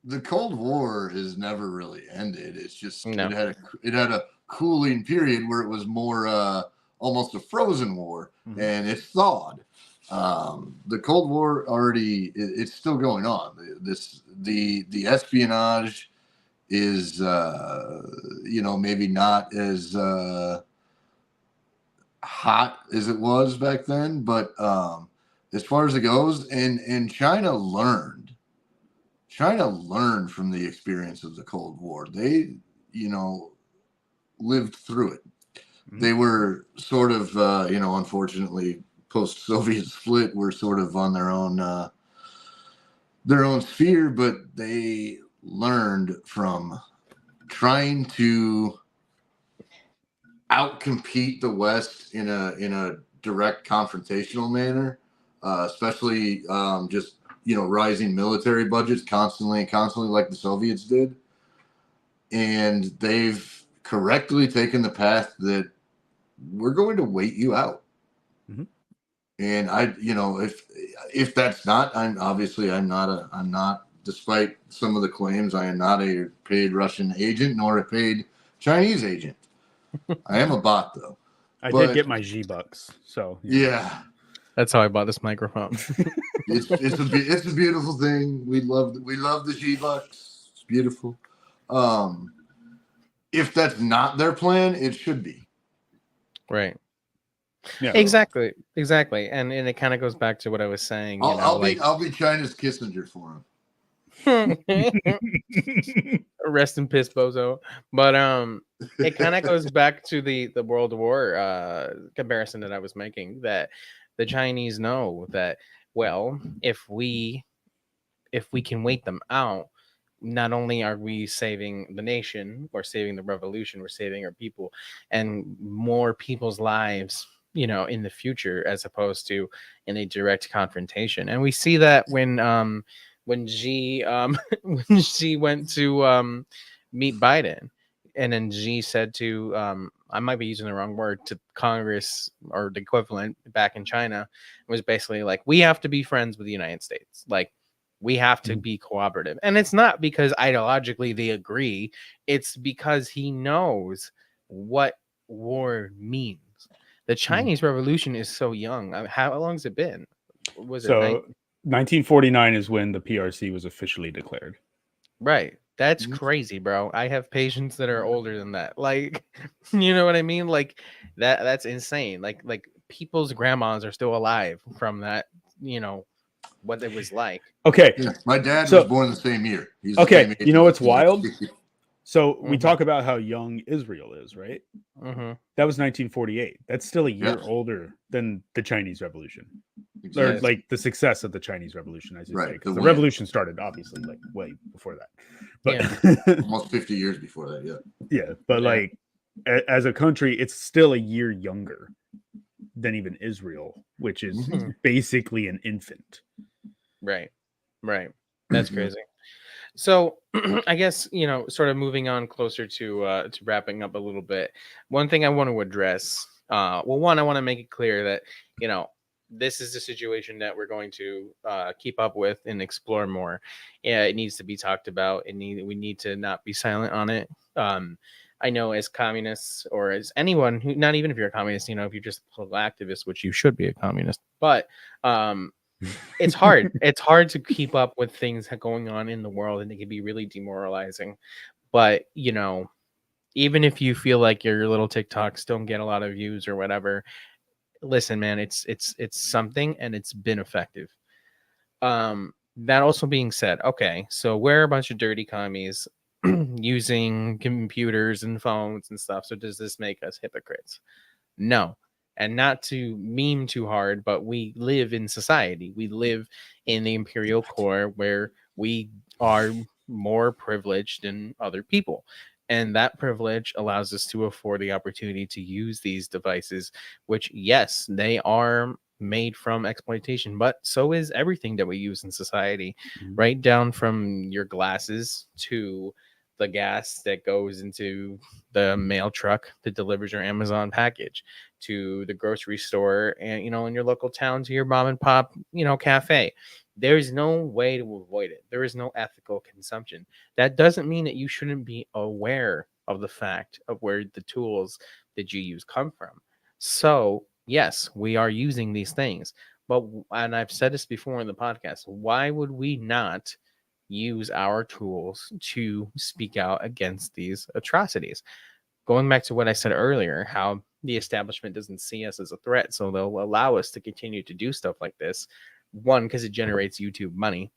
the Cold War has never really ended. It's just it had a cooling period where it was more almost a frozen war, and it thawed. The Cold War already it's still going on. The espionage is maybe not as hot as it was back then, but as far as it goes, and China learned from the experience of the Cold War. They lived through it. They were sort of unfortunately post-Soviet split were sort of on their own sphere, but they learned from trying to outcompete the West in a direct confrontational manner, especially just rising military budgets constantly like the Soviets did, and they've correctly taken the path that we're going to wait you out. And if that's not, I'm not, despite some of the claims, I am not a paid Russian agent nor a paid Chinese agent. I am a bot though. I did get my G-Bucks, so yeah. That's how I bought this microphone. It's a beautiful thing. We love the G-Bucks. It's beautiful. If that's not their plan, it should be. Right. Yeah. Exactly. And it kind of goes back to what I was saying. I'll be China's Kissinger for him. Rest in piss, bozo. But it kind of goes back to the World War comparison that I was making, that the Chinese know that, well, if we can wait them out, not only are we saving the nation, we're saving the revolution, we're saving our people and more people's lives, in the future, as opposed to in a direct confrontation. And we see that when Xi when Xi went to meet Biden, and then Xi said to I might be using the wrong word, to Congress or the equivalent back in China, was basically like, we have to be friends with the United States. Like, we have to be cooperative. And it's not because ideologically they agree. It's because he knows what war means. The Chinese Revolution is so young. How long has it been? Was it 1949 is when the PRC was officially declared. Right. That's crazy, bro. I have patients that are older than that. Like, you know what I mean? Like that's insane. Like people's grandmas are still alive from that, what it was like. Okay. Yeah, my dad was born the same year. He's okay. The same age. You know what's wild? So we talk about how young Israel is, right? That was 1948. That's still a year older than the Chinese Revolution. Exactly. Or like the success of the Chinese Revolution, as you say. Because the revolution started obviously like way before that. But almost 50 years before that, yeah. Yeah, but like as a country, it's still a year younger than even Israel, which is basically an infant. Right. That's crazy. So I guess, sort of moving on closer to wrapping up a little bit. One thing I want to address, I want to make it clear that, this is a situation that we're going to keep up with and explore more. Yeah, it needs to be talked about. We need to not be silent on it. I know as communists or as anyone who, not even if you're a communist, you know, if you're just a political activist, which you should be a communist, but it's hard. It's hard to keep up with things going on in the world, and it can be really demoralizing. But, you know, even if you feel like your little TikToks don't get a lot of views or whatever, listen, man, it's something, and it's been effective. That also being said, okay, so we're a bunch of dirty commies using computers and phones and stuff. So does this make us hypocrites? No. And not to meme too hard, but we live in society. We live in the imperial core where we are more privileged than other people. And that privilege allows us to afford the opportunity to use these devices, which, yes, they are made from exploitation, but so is everything that we use in society, right down from your glasses to the gas that goes into the mail truck that delivers your Amazon package, to the grocery store, and, you know, in your local town, to your mom and pop, you know, cafe. There is no way to avoid it. There is no ethical consumption. That doesn't mean that you shouldn't be aware of the fact of where the tools that you use come from. So yes, we are using these things, but, and I've said this before in the podcast, why would we not use our tools to speak out against these atrocities? Going back to what I said earlier, how the establishment doesn't see us as a threat, so they'll allow us to continue to do stuff like this. One, because it generates YouTube money,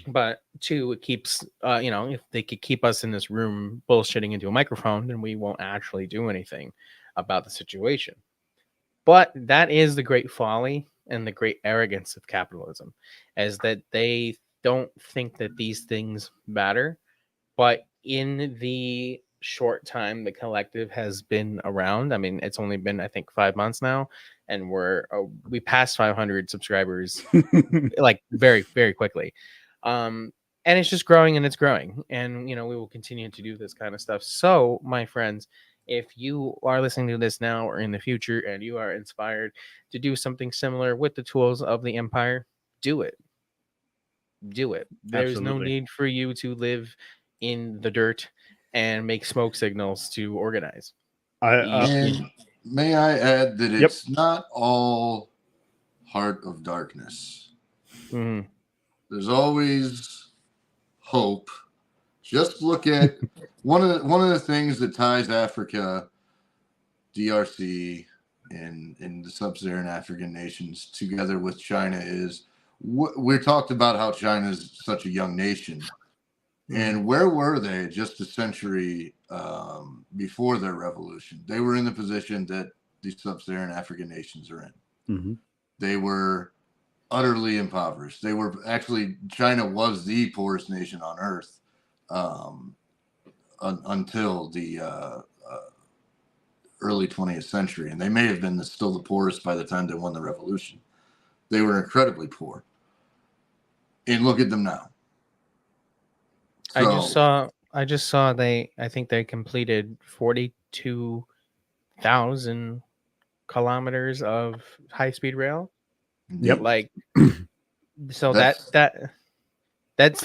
but two, it keeps, you know, if they could keep us in this room bullshitting into a microphone, then we won't actually do anything about the situation. But that is the great folly and the great arrogance of capitalism, is that they don't think that these things matter. But in the short time the Kollectiv has been around, I mean, it's only been, I think, 5 months now, and we passed 500 subscribers like very, very quickly. And it's just growing, and it's growing, and, you know, we will continue to do this kind of stuff. So, my friends, if you are listening to this now or in the future and you are inspired to do something similar with the tools of the empire, do it. Do it. There's no Absolutely. need for you to live in the dirt and make smoke signals to organize. And may I add that it's not all heart of darkness. Mhm. There's always hope. Just look at one of the things that ties Africa, DRC, and the sub-Saharan African nations together with China is we talked about how China is such a young nation. And where were they just a century before their revolution? They were in the position that these sub-Saharan African nations are in. They were utterly impoverished. They were actually, China was the poorest nation on earth until the early 20th century. And they may have been still the poorest by the time they won the revolution. They were incredibly poor. And look at them now. So, I just saw I think they completed 42,000 kilometers of high-speed rail. Yep. Like, so that's the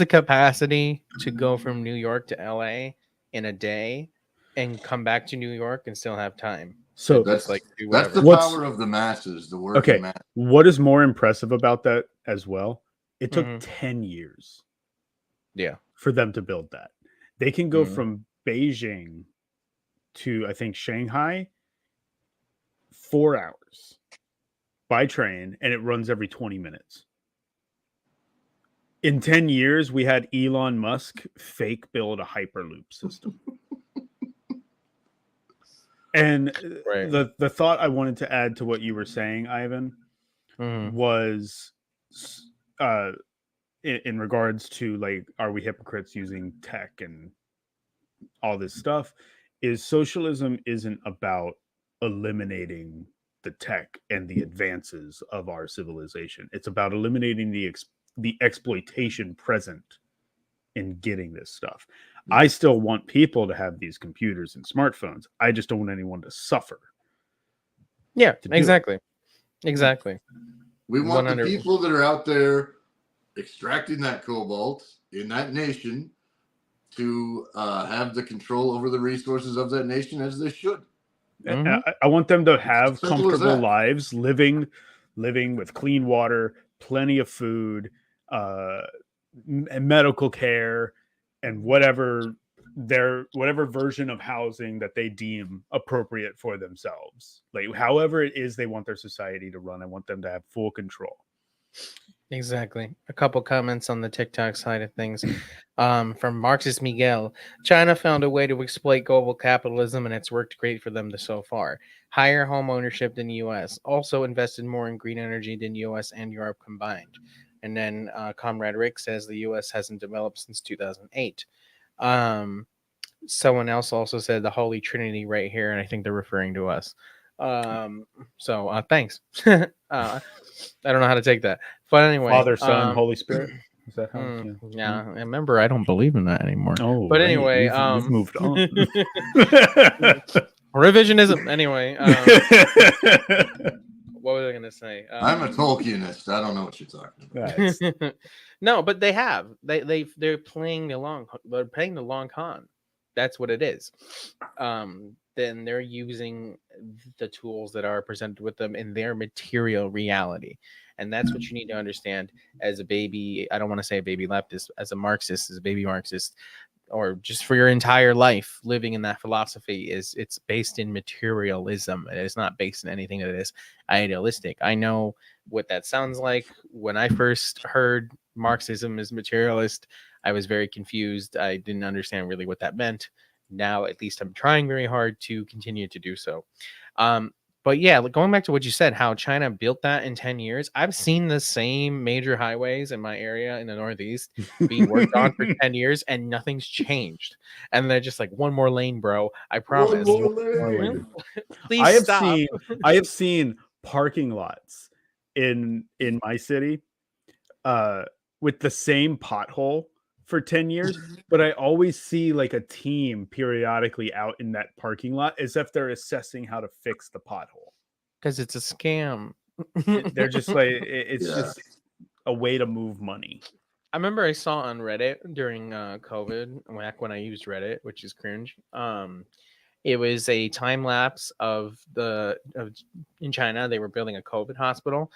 capacity to go from New York to LA in a day and come back to New York and still have time. So that's like the power of the masses, the working masses. What is more impressive about that as well? It took 10 years. Yeah. For them to build that. They can go from Beijing to, I think, Shanghai 4 hours by train, and it runs every 20 minutes. In 10 years, we had Elon Musk fake build a Hyperloop system. And the thought I wanted to add to what you were saying, Ivan, was in regards to, like, are we hypocrites using tech and all this stuff, is socialism isn't about eliminating the tech and the advances of our civilization. It's about eliminating the exploitation present in getting this stuff. I still want people to have these computers and smartphones. I just don't want anyone to suffer. Yeah, exactly. Exactly. We want the people that are out there extracting that cobalt in that nation to have the control over the resources of that nation as they should. I want them to have Simple as comfortable that. lives, living with clean water, plenty of food, medical care, and whatever version of housing that they deem appropriate for themselves. Like however it is they want their society to run, I want them to have full control. Exactly. A couple comments on the TikTok side of things. From Marxist Miguel, China found a way to exploit global capitalism and it's worked great for them so far. Higher home ownership than US. Also invested more in green energy than US and Europe combined. And then Comrade Rick says the US hasn't developed since 2008. Someone else also said the Holy Trinity right here, and I think they're referring to us. So thanks. I don't know how to take that, but anyway, Father, Son, Holy Spirit. Is that how? Yeah. Remember, I don't believe in that anymore. Oh, but right. anyway, you've moved on. Revisionism. Anyway, what was I gonna say? I'm a Tolkienist. I don't know what you're talking about. No, but they're playing the long con. That's what it is. Then they're using the tools that are presented with them in their material reality. And that's what you need to understand as a baby. I don't want to say a baby leftist, as a Marxist, as a baby Marxist, or just for your entire life living in that philosophy. It's based in materialism. It is not based in anything that is idealistic. I know what that sounds like. When I first heard Marxism is materialist, I was very confused. I didn't understand really what that meant. Now, at least I'm trying very hard to continue to do so. But yeah, going back to what you said, how China built that in 10 years, I've seen the same major highways in my area in the Northeast being worked on for 10 years and nothing's changed. And they're just like, one more lane, bro. I promise. Please stop. I have seen parking lots in my city with the same pothole for 10 years, but I always see like a team periodically out in that parking lot as if they're assessing how to fix the pothole. Because it's a scam. They're just like, it's just a way to move money. I remember I saw on Reddit during COVID, back when I used Reddit, which is cringe. It was a time lapse of in China, they were building a COVID hospital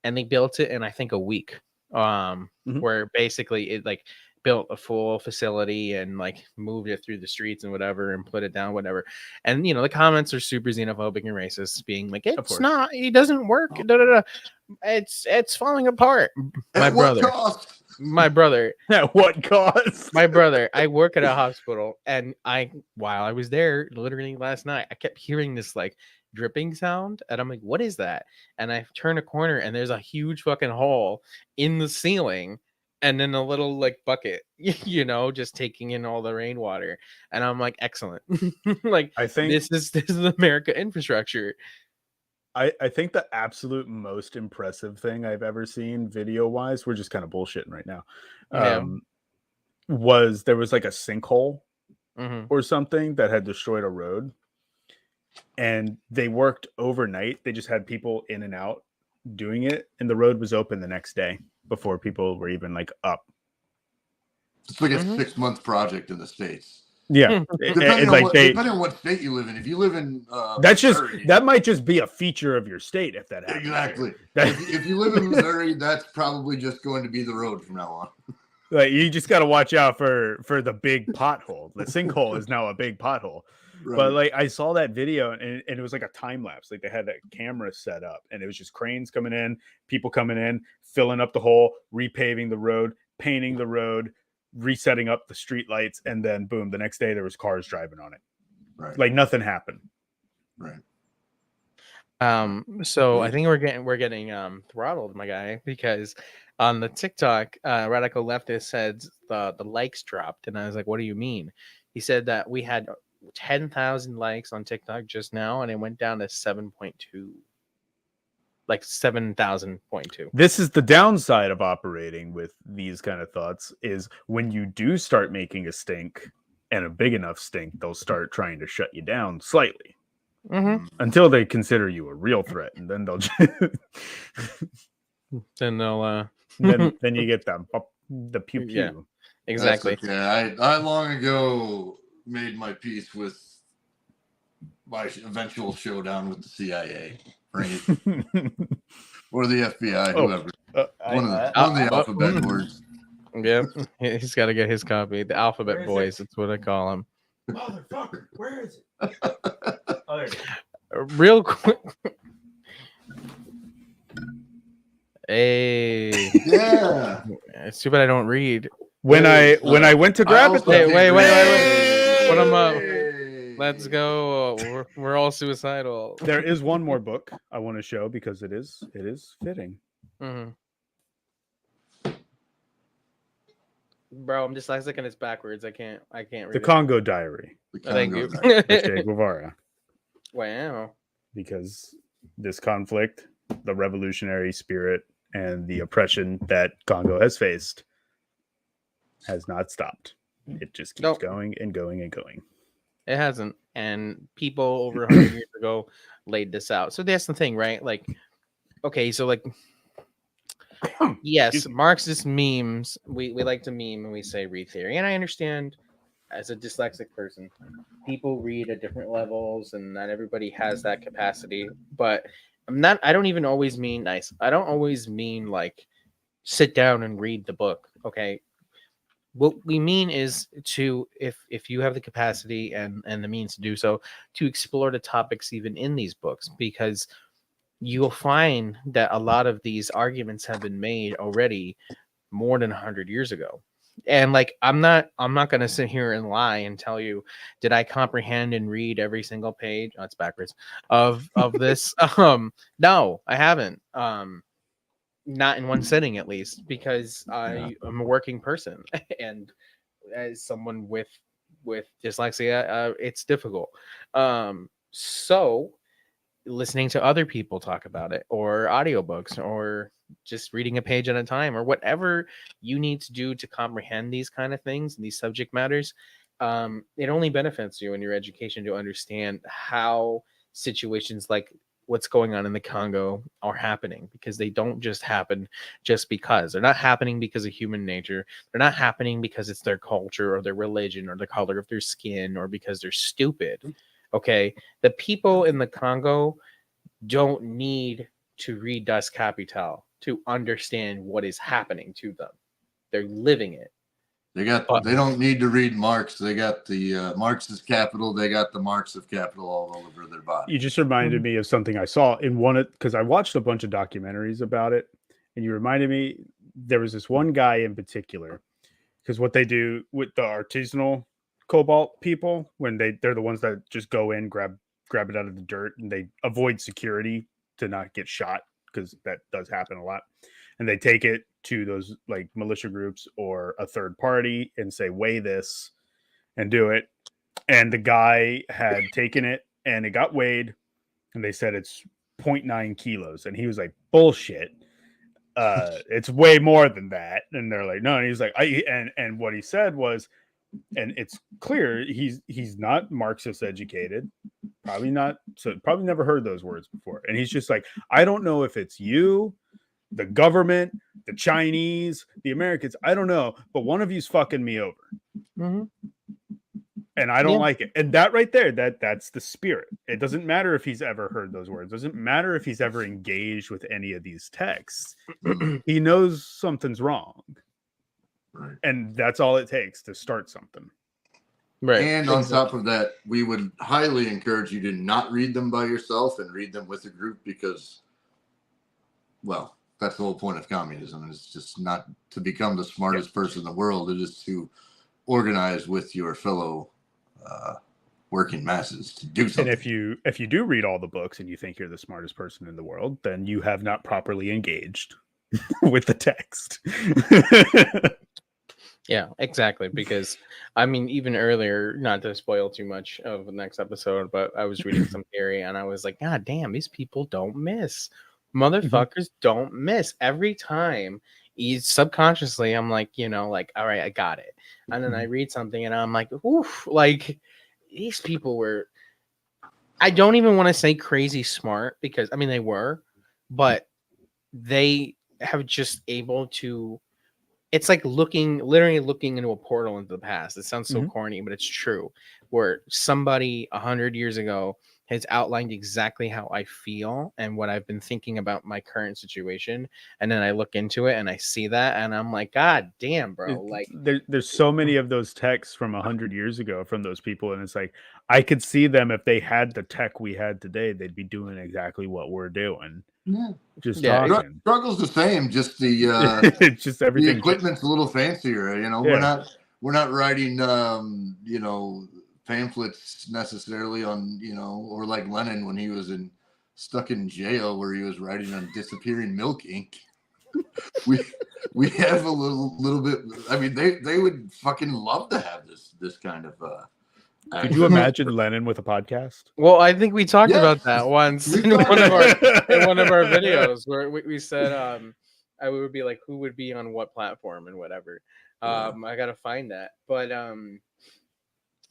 and they built it in, I think, a week. Where basically it like built a full facility and like moved it through the streets and whatever and put it down, whatever. And the comments are super xenophobic and racist, being like, it's not, it doesn't work. It's falling apart. My brother. At what cost? My brother, I work at a hospital, and while I was there literally last night, I kept hearing this like dripping sound, and I'm like, what is that? And I turn a corner and there's a huge fucking hole in the ceiling and then a little like bucket, just taking in all the rainwater. And I'm like, excellent. Like, I think this is America infrastructure. I think the absolute most impressive thing I've ever seen video wise, we're just kind of bullshitting right now, was there was like a sinkhole or something that had destroyed a road. And they worked overnight. They just had people in and out doing it. And the road was open the next day before people were even like up. It's like a 6-month project in the States. Yeah. Depending on what state you live in. If you live in Missouri, that might just be a feature of your state if that happens. Exactly. If you live in Missouri, that's probably just going to be the road from now on. Like, you just got to watch out for the big pothole. The sinkhole is now a big pothole. Right. But like, I saw that video and it was like a time lapse. Like, they had a camera set up and it was just cranes coming in, people coming in, filling up the hole, repaving the road, painting the road, resetting up the street lights, and then boom, the next day there was cars driving on it. Right. Like, nothing happened. Right. So I think we're getting throttled, my guy, because on the TikTok, Radical Leftist said the likes dropped, and I was like, what do you mean? He said that we had 10,000 likes on TikTok just now, and it went down to 7.2, like 7,000.2. This is the downside of operating with these kind of thoughts, is when you do start making a stink, and a big enough stink, they'll start trying to shut you down slightly until they consider you a real threat, and then they'll then they'll then you get them the pew pew. Yeah, exactly. That's okay. I long ago made my peace with my eventual showdown with the CIA, right? Or the FBI, whoever. One of the alphabet boards. Yep, he's got to get his copy. The alphabet boys, that's what I call them. Motherfucker, where is it? Oh, there it is. Real quick. Hey. Yeah. It's too bad I don't read. When I went to grab it, Wait. Hey! Put them up. Let's go. We're all suicidal. there is one more book I want to show because it is fitting. Mm-hmm. Bro, I'm dyslexic and it's backwards. I can't read The Congo Diary. Thank you. By Che Guevara. Wow. Because this conflict, the revolutionary spirit, and the oppression that Congo has faced has not stopped. It just keeps going and going and going. It hasn't. And people over 100 years ago laid this out. So that's the thing, right? Like, okay, so like, yes, Marxist memes, we like to meme and we say read theory. And I understand as a dyslexic person, people read at different levels and not everybody has that capacity. But I don't even always mean nice. I don't always mean like sit down and read the book. Okay. What we mean is to, if you have the capacity and the means to do so, to explore the topics even in these books, because you'll find that a lot of these arguments have been made already more than 100 years ago. And like, I'm not going to sit here and lie and tell you, did I comprehend and read every single page? Oh, it's backwards of this. No, I haven't. Not in one sitting, at least, because I'm a working person, and as someone with dyslexia, it's difficult. So listening to other people talk about it, or audiobooks, or just reading a page at a time, or whatever you need to do to comprehend these kind of things and these subject matters, it only benefits you in your education to understand how situations like what's going on in the Congo are happening, because they don't just happen just because. They're not happening because of human nature. They're not happening because it's their culture or their religion or the color of their skin or because they're stupid. Okay, the people in the Congo don't need to read Das Kapital to understand what is happening to them. They're living it. They don't need to read Marx. They got the Marx's capital. They got the Marx of capital all over their body. You just reminded me of something I saw in one, because I watched a bunch of documentaries about it, and you reminded me, there was this one guy in particular, because what they do with the artisanal cobalt people, when they're the ones that just go in, grab it out of the dirt, and they avoid security to not get shot, because that does happen a lot. And they take it to those like militia groups or a third party and say, weigh this and do it. And the guy had taken it and it got weighed, and they said it's 0.9 kilos. And he was like, bullshit. It's way more than that. And they're like, no. And he's like, and what he said was, and it's clear he's not Marxist educated, probably not, so probably never heard those words before. And he's just like, I don't know if it's you, the government, the Chinese, the Americans, I don't know, but one of you's fucking me over. Mm-hmm. And I don't like it. And that right there, that's the spirit. It doesn't matter if he's ever heard those words. It doesn't matter if he's ever engaged with any of these texts. He knows something's wrong. Right. And that's all it takes to start something. Right. And on top of that, we would highly encourage you to not read them by yourself and read them with a group, because, well, that's the whole point of communism. It's just not to become the smartest person in the world. It is to organize with your fellow working masses to do something. And if you do read all the books and you think you're the smartest person in the world, then you have not properly engaged with the text. Yeah, exactly. Because I mean, even earlier, not to spoil too much of the next episode, but I was reading some theory and I was like, God damn, these people don't miss. Motherfuckers don't miss. Every time, subconsciously, I'm like, like, all right, I got it. And then I read something and I'm like, oof, like these people were, I don't even want to say crazy smart, because I mean, they were, but they have just able to it's like literally looking into a portal into the past. It sounds so Mhm. corny, but it's true. Where somebody 100 years ago has outlined exactly how I feel and what I've been thinking about my current situation, and then I look into it and I see that, and I'm like, God damn, bro! Like, There's so many of those texts from 100 years ago from those people, and it's like I could see them if they had the tech we had today, they'd be doing exactly what we're doing. Yeah. Just Yeah, talking. Struggle's the same, just the It's just the everything. equipment's a little fancier. You know, Yeah. we're not writing you know, pamphlets necessarily on, you know, or like Lenin when he was stuck in jail where he was writing on disappearing milk ink. we have a little bit. I mean, they would fucking love to have this kind of Could you imagine Lenin with a podcast? well, I think we talked Yes. about that once We in talked one of about our videos where we said I would be like, who would be on what platform and whatever. Yeah. I gotta find that, but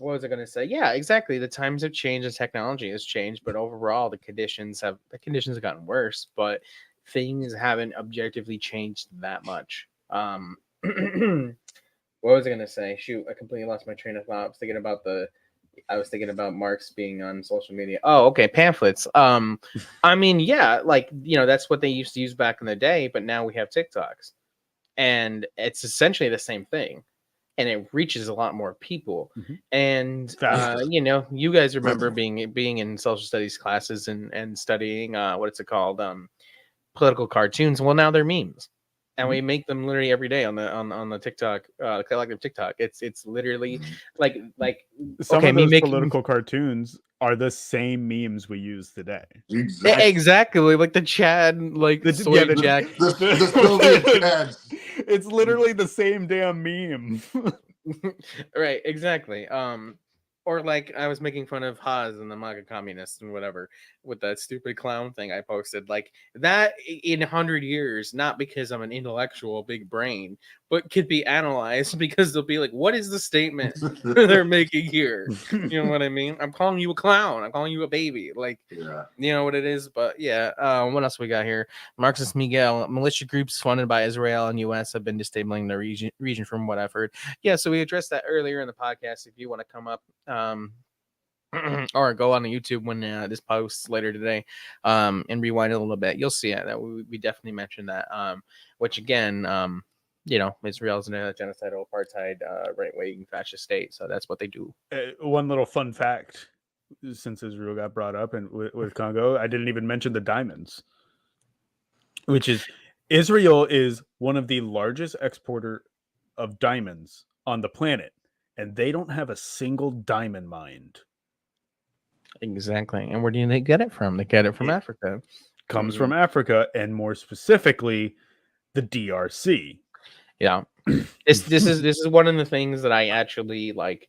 what was I gonna say? Yeah, exactly. The times have changed, the technology has changed, but overall the conditions have gotten worse, but things haven't objectively changed that much. What was I gonna say? Shoot, I completely lost my train of thought. I was thinking about Marx being on social media. Oh, okay, pamphlets. I mean, yeah, like, you know, that's what they used to use back in the day, but now we have TikToks, and it's essentially the same thing, and it reaches a lot more people. Mhm. And Faster. you know, you guys remember being in social studies classes and studying what's it called, political cartoons. Well, now they're memes. And we make them literally every day on the TikTok, Kollectiv TikTok. It's literally like Some okay, of me those making political cartoons are the same memes we use today. exactly like the Chad, like the soy jack. The Soviet Chads. It's literally the same damn meme. Right, exactly. Or like I was making fun of Haas and the MAGA communists and whatever with that stupid clown thing I posted. Like that in 100 years, not because I'm an intellectual big brain, but could be analyzed because they'll be like, what is the statement they're making here? You know what I mean? I'm calling you a clown. I'm calling you a baby. Like, Yeah. you know what it is? But yeah, what else we got here? Marxist Miguel, militia groups funded by Israel and US have been destabilizing the region from what I've heard. Yeah, so we addressed that earlier in the podcast. If you want to come up or go on the YouTube when this posts later today and rewind a little bit, you'll see it. That we definitely mentioned that. Which again, you know, Israel's in a genocidal apartheid right-wing fascist state, so that's what they do. One little fun fact, since Israel got brought up and with Congo, I didn't even mention the diamonds, which is Israel is one of the largest exporter of diamonds on the planet, and they don't have a single diamond mine. Exactly. And where do they get it from? They get it from Africa. Comes from Africa, and more specifically, the DRC. Yeah. This is one of the things that I actually like.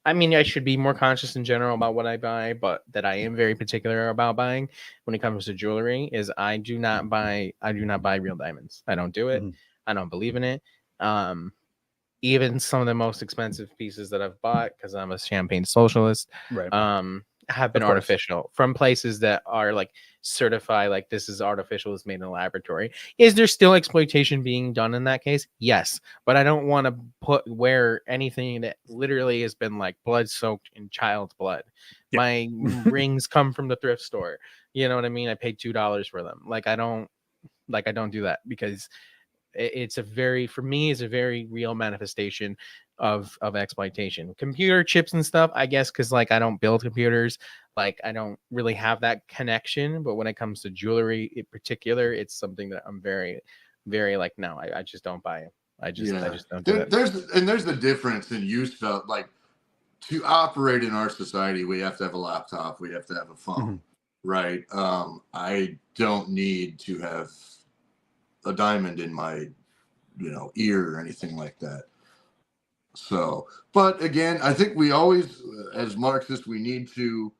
I mean, I should be more conscious in general about what I buy, but that I am very particular about buying when it comes to jewelry is I do not buy real diamonds. I don't do it. I don't believe in it. Even some of the most expensive pieces that I've bought, because I'm a champagne socialist, right, have been artificial from places that are like certified, like this is artificial, is made in a laboratory. Is there still exploitation being done in that case? Yes, but I don't want to wear anything that literally has been like blood soaked in child's blood. Yeah. My rings come from the thrift store. You know what I mean? I paid $2 for them. I don't do that because it's a very real manifestation of exploitation. Computer chips and stuff, I guess, because like I don't build computers, like I don't really have that connection. But when it comes to jewelry in particular, it's something that I'm very, very like, no, I just don't buy it. I just don't do it. There's the difference in use felt like to operate in our society, we have to have a laptop, we have to have a phone, right? I don't need to have a diamond in my, you know, ear or anything like that. So, but again, I think we always, as Marxists, we need to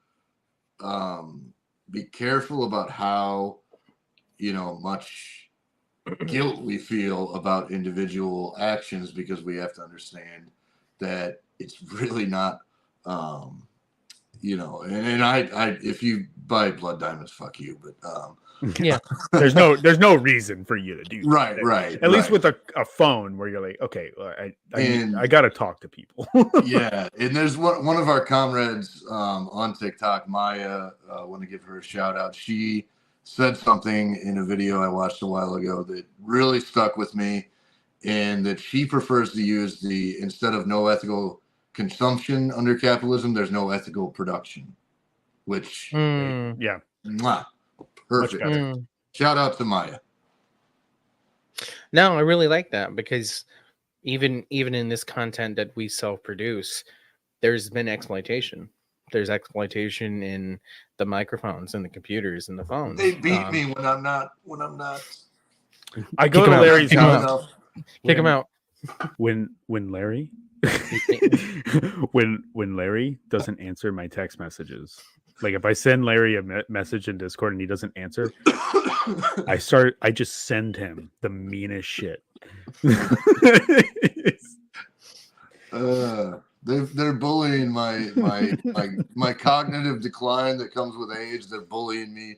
be careful about how, you know, much guilt we feel about individual actions, because we have to understand that it's really not, you know, and I if you buy blood diamonds, fuck you, but Yeah. There's no reason for you to do that. Right. At least with a phone where you're like, okay, I got to talk to people. Yeah. And there's one of our comrades on TikTok, Maya, I want to give her a shout out. She said something in a video I watched a while ago that really stuck with me, and that she prefers to use instead of no ethical consumption under capitalism, there's no ethical production, which yeah, perfect. Shout out to Maya. No, I really like that, because even in this content that we self-produce, there's been exploitation. There's exploitation in the microphones and the computers and the phones. They beat me when I'm not. I go to Larry's house. Kick him out. When Larry when Larry doesn't answer my text messages, like if I send Larry a message in Discord and he doesn't answer, I just send him the meanest shit. They're bullying my cognitive decline that comes with age. They're bullying me.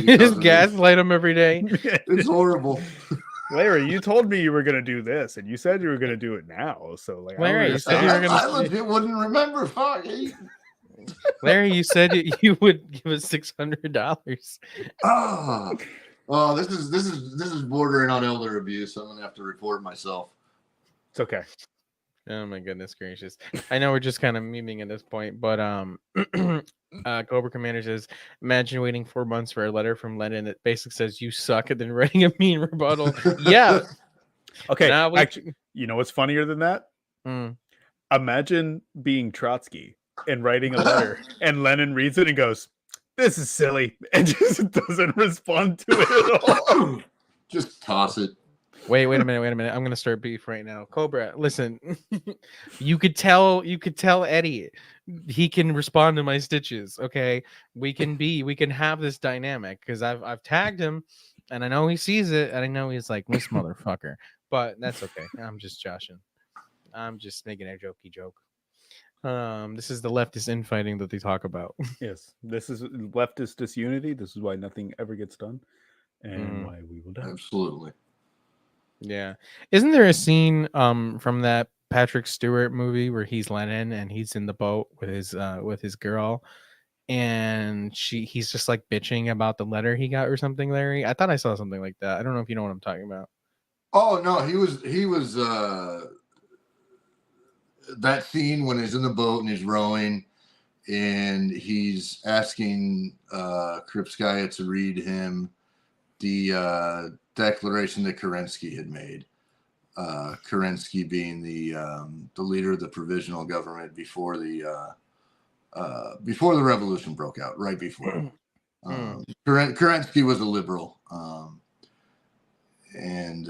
Just gaslight them every day. It's horrible. Larry, you told me you were going to do this, and you said you were going to do it now. So, like, Larry, you said you were going to. I legit wouldn't remember. Fuck. Larry, you said you would give us $600. Oh, this is bordering on elder abuse. I'm gonna have to report myself. It's okay. Oh my goodness gracious! I know we're just kind of memeing at this point, but Cobra Commander says, imagine waiting 4 months for a letter from Lenin that basically says you suck, and then writing a mean rebuttal. Yeah. Okay. Actually, you know what's funnier than that? Imagine being Trotsky and writing a letter, and Lenin reads it and goes, "This is silly," and just doesn't respond to it at all. Just toss it. Wait a minute. I'm gonna start beef right now. Cobra, listen. you could tell Eddie he can respond to my stitches. Okay, we can have this dynamic, because I've tagged him, and I know he sees it, and I know he's like, this motherfucker. But that's okay. I'm just joshing. I'm just making a jokey joke. This is the leftist infighting that they talk about. Yes, this is leftist disunity. This is why nothing ever gets done, and why we will die. Absolutely. Yeah. Isn't there a scene from that Patrick Stewart movie where he's Lenin and he's in the boat with his girl, and he's just like bitching about the letter he got or something, Larry? I thought I saw something like that. I don't know if you know what I'm talking about. Oh no, he was that scene when he's in the boat and he's rowing and he's asking Kripskaya to read him the declaration that Kerensky had made. Kerensky being the leader of the provisional government before the revolution broke out, right before. Kerensky was a liberal, and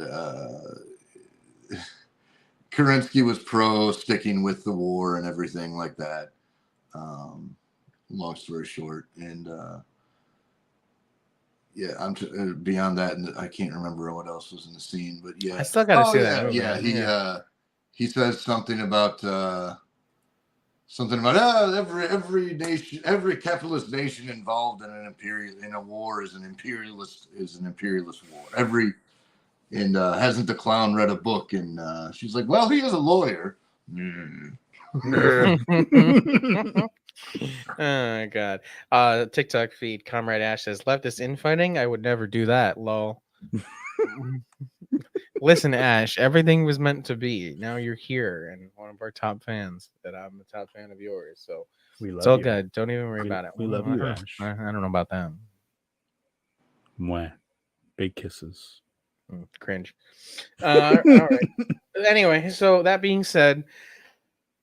Kerensky was pro sticking with the war and everything like that. Long story short, and yeah, I'm beyond that, and I can't remember what else was in the scene, but yeah, I still gotta see that. Yeah, he says something about every nation, every capitalist nation involved in a war is an imperialist war. And hasn't the clown read a book? And she's like, well, he is a lawyer. Oh god. TikTok feed, Comrade Ash says, leftist infighting? I would never do that, lol. Listen, Ash, everything was meant to be. Now you're here and one of our top fans, that I'm a top fan of yours. So it's all good. Don't even worry about it. We love you, Ash. I don't know about that. Mwah. Big kisses. Cringe. All right. Anyway, so that being said,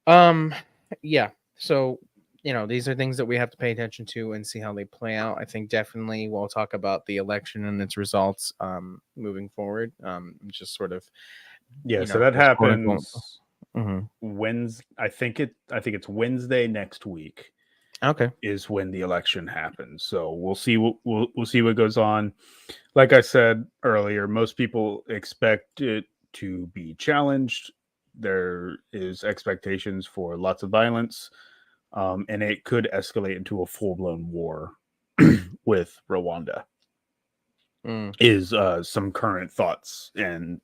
yeah. So, these are things that we have to pay attention to and see how they play out. I think definitely we'll talk about the election and its results moving forward. Just sort of. Yeah. So that happens Wednesday. I think it's Wednesday next week. Okay. Is when the election happens. So we'll see we'll see what goes on. Like I said earlier, most people expect it to be challenged. There is expectations for lots of violence, and it could escalate into a full-blown war with Rwanda. is some current thoughts and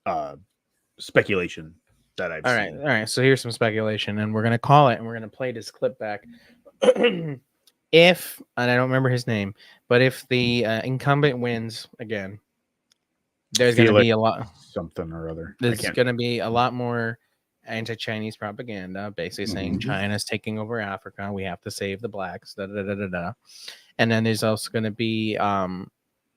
speculation that I've seen. All right. So here's some speculation, and we're gonna call it, and we're gonna play this clip back. If, and I don't remember his name, but if the incumbent wins again, there's going to be a lot something or other. There's going to be a lot more anti-Chinese propaganda, basically saying China's taking over Africa. We have to save the blacks. Da, da, da, da, da. And then there's also going to be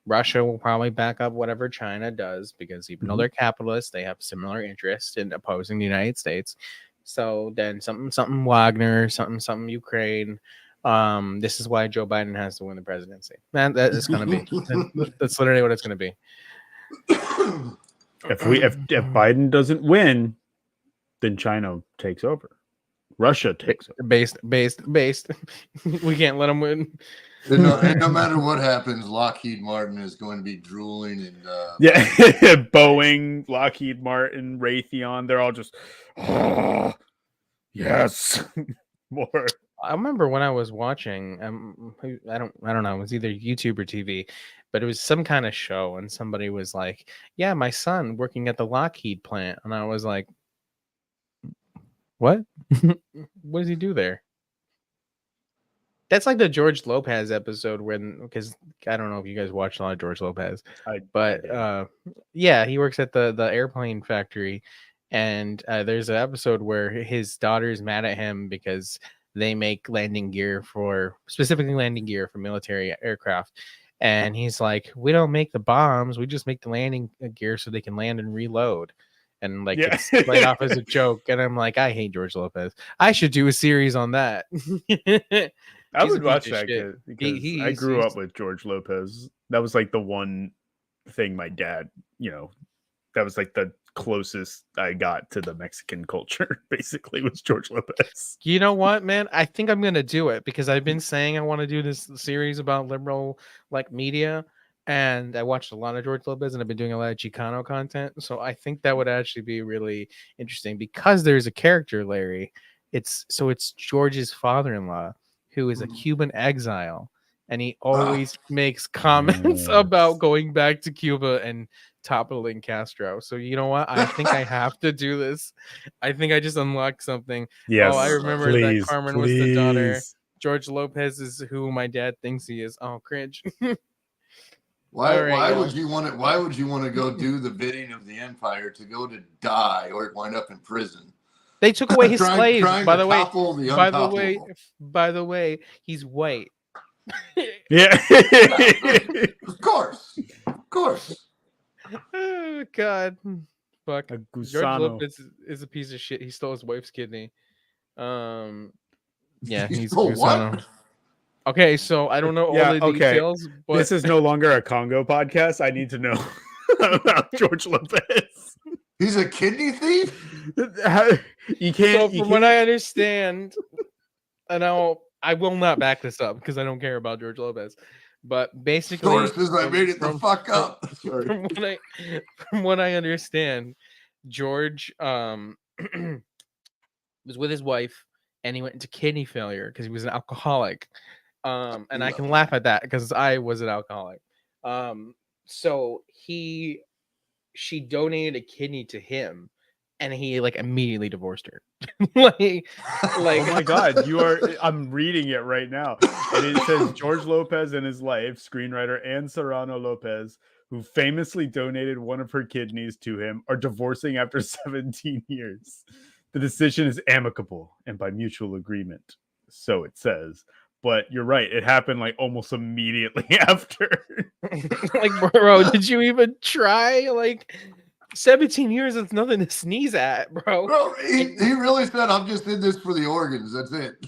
Russia will probably back up whatever China does, because even though they're capitalists, they have similar interests in opposing the United States. So then something Wagner, something Ukraine. This is why Joe Biden has to win the presidency. Man, that is going to be. That's literally what it's going to be. If Biden doesn't win, then China takes over. Russia takes over. Based. We can't let them win. And no matter what happens, Lockheed Martin is going to be drooling and Boeing, Lockheed Martin, Raytheon, they're all just yes. More. I remember when I was watching, I don't know, it was either YouTube or TV, but it was some kind of show, and somebody was like, "Yeah, my son working at the Lockheed plant," and I was like, "What? What does he do there?" That's like the George Lopez episode because I don't know if you guys watched a lot of George Lopez, yeah, he works at the airplane factory, and there's an episode where his daughter's mad at him because they make specifically landing gear for military aircraft. And he's like, "We don't make the bombs. We just make the landing gear so they can land and reload." And it's played off as a joke. And I'm like, I hate George Lopez. I should do a series on that. I would watch that because I grew up with George Lopez. That was like the one thing my dad, that was like the closest I got to the Mexican culture, basically, was George Lopez. You know what, man? I think I'm gonna do it because I've been saying I want to do this series about liberal media, and I watched a lot of George Lopez, and I've been doing a lot of Chicano content. So I think that would actually be really interesting because there's a character, Larry. It's George's father-in-law, who is a Cuban exile, and he always makes comments about going back to Cuba and toppling Castro. So you know what? I think I have to do this. I think I just unlocked something. Yes. Oh, I remember that Carmen was the daughter. George Lopez is who my dad thinks he is. Oh, cringe. Why would you want to go do the bidding of the empire to go to die or wind up in prison? They took away his slaves. By the way, he's white. Yeah. Of course. Oh God. Fuck. George Lopez is a piece of shit. He stole his wife's kidney. Yeah, he's what? Okay, so I don't know all the details. But this is no longer a Congo podcast. I need to know about George Lopez. He's a kidney thief? You can't. So from what I understand, and I will not back this up because I don't care about George Lopez. But basically, sources, I made it the fuck up. From what I understand, George was with his wife, and he went into kidney failure because he was an alcoholic. And I can laugh at that because I was an alcoholic. So she donated a kidney to him, and he immediately divorced her. Oh my God, I'm reading it right now, and it says George Lopez and his wife, screenwriter Anne Serrano Lopez, who famously donated one of her kidneys to him, are divorcing after 17 years. The decision is amicable and by mutual agreement, so it says. But you're right, it happened almost immediately after. Bro, did you even try? 17 years is nothing to sneeze at, bro. Bro, he really said, "I'm just in this for the organs. That's it."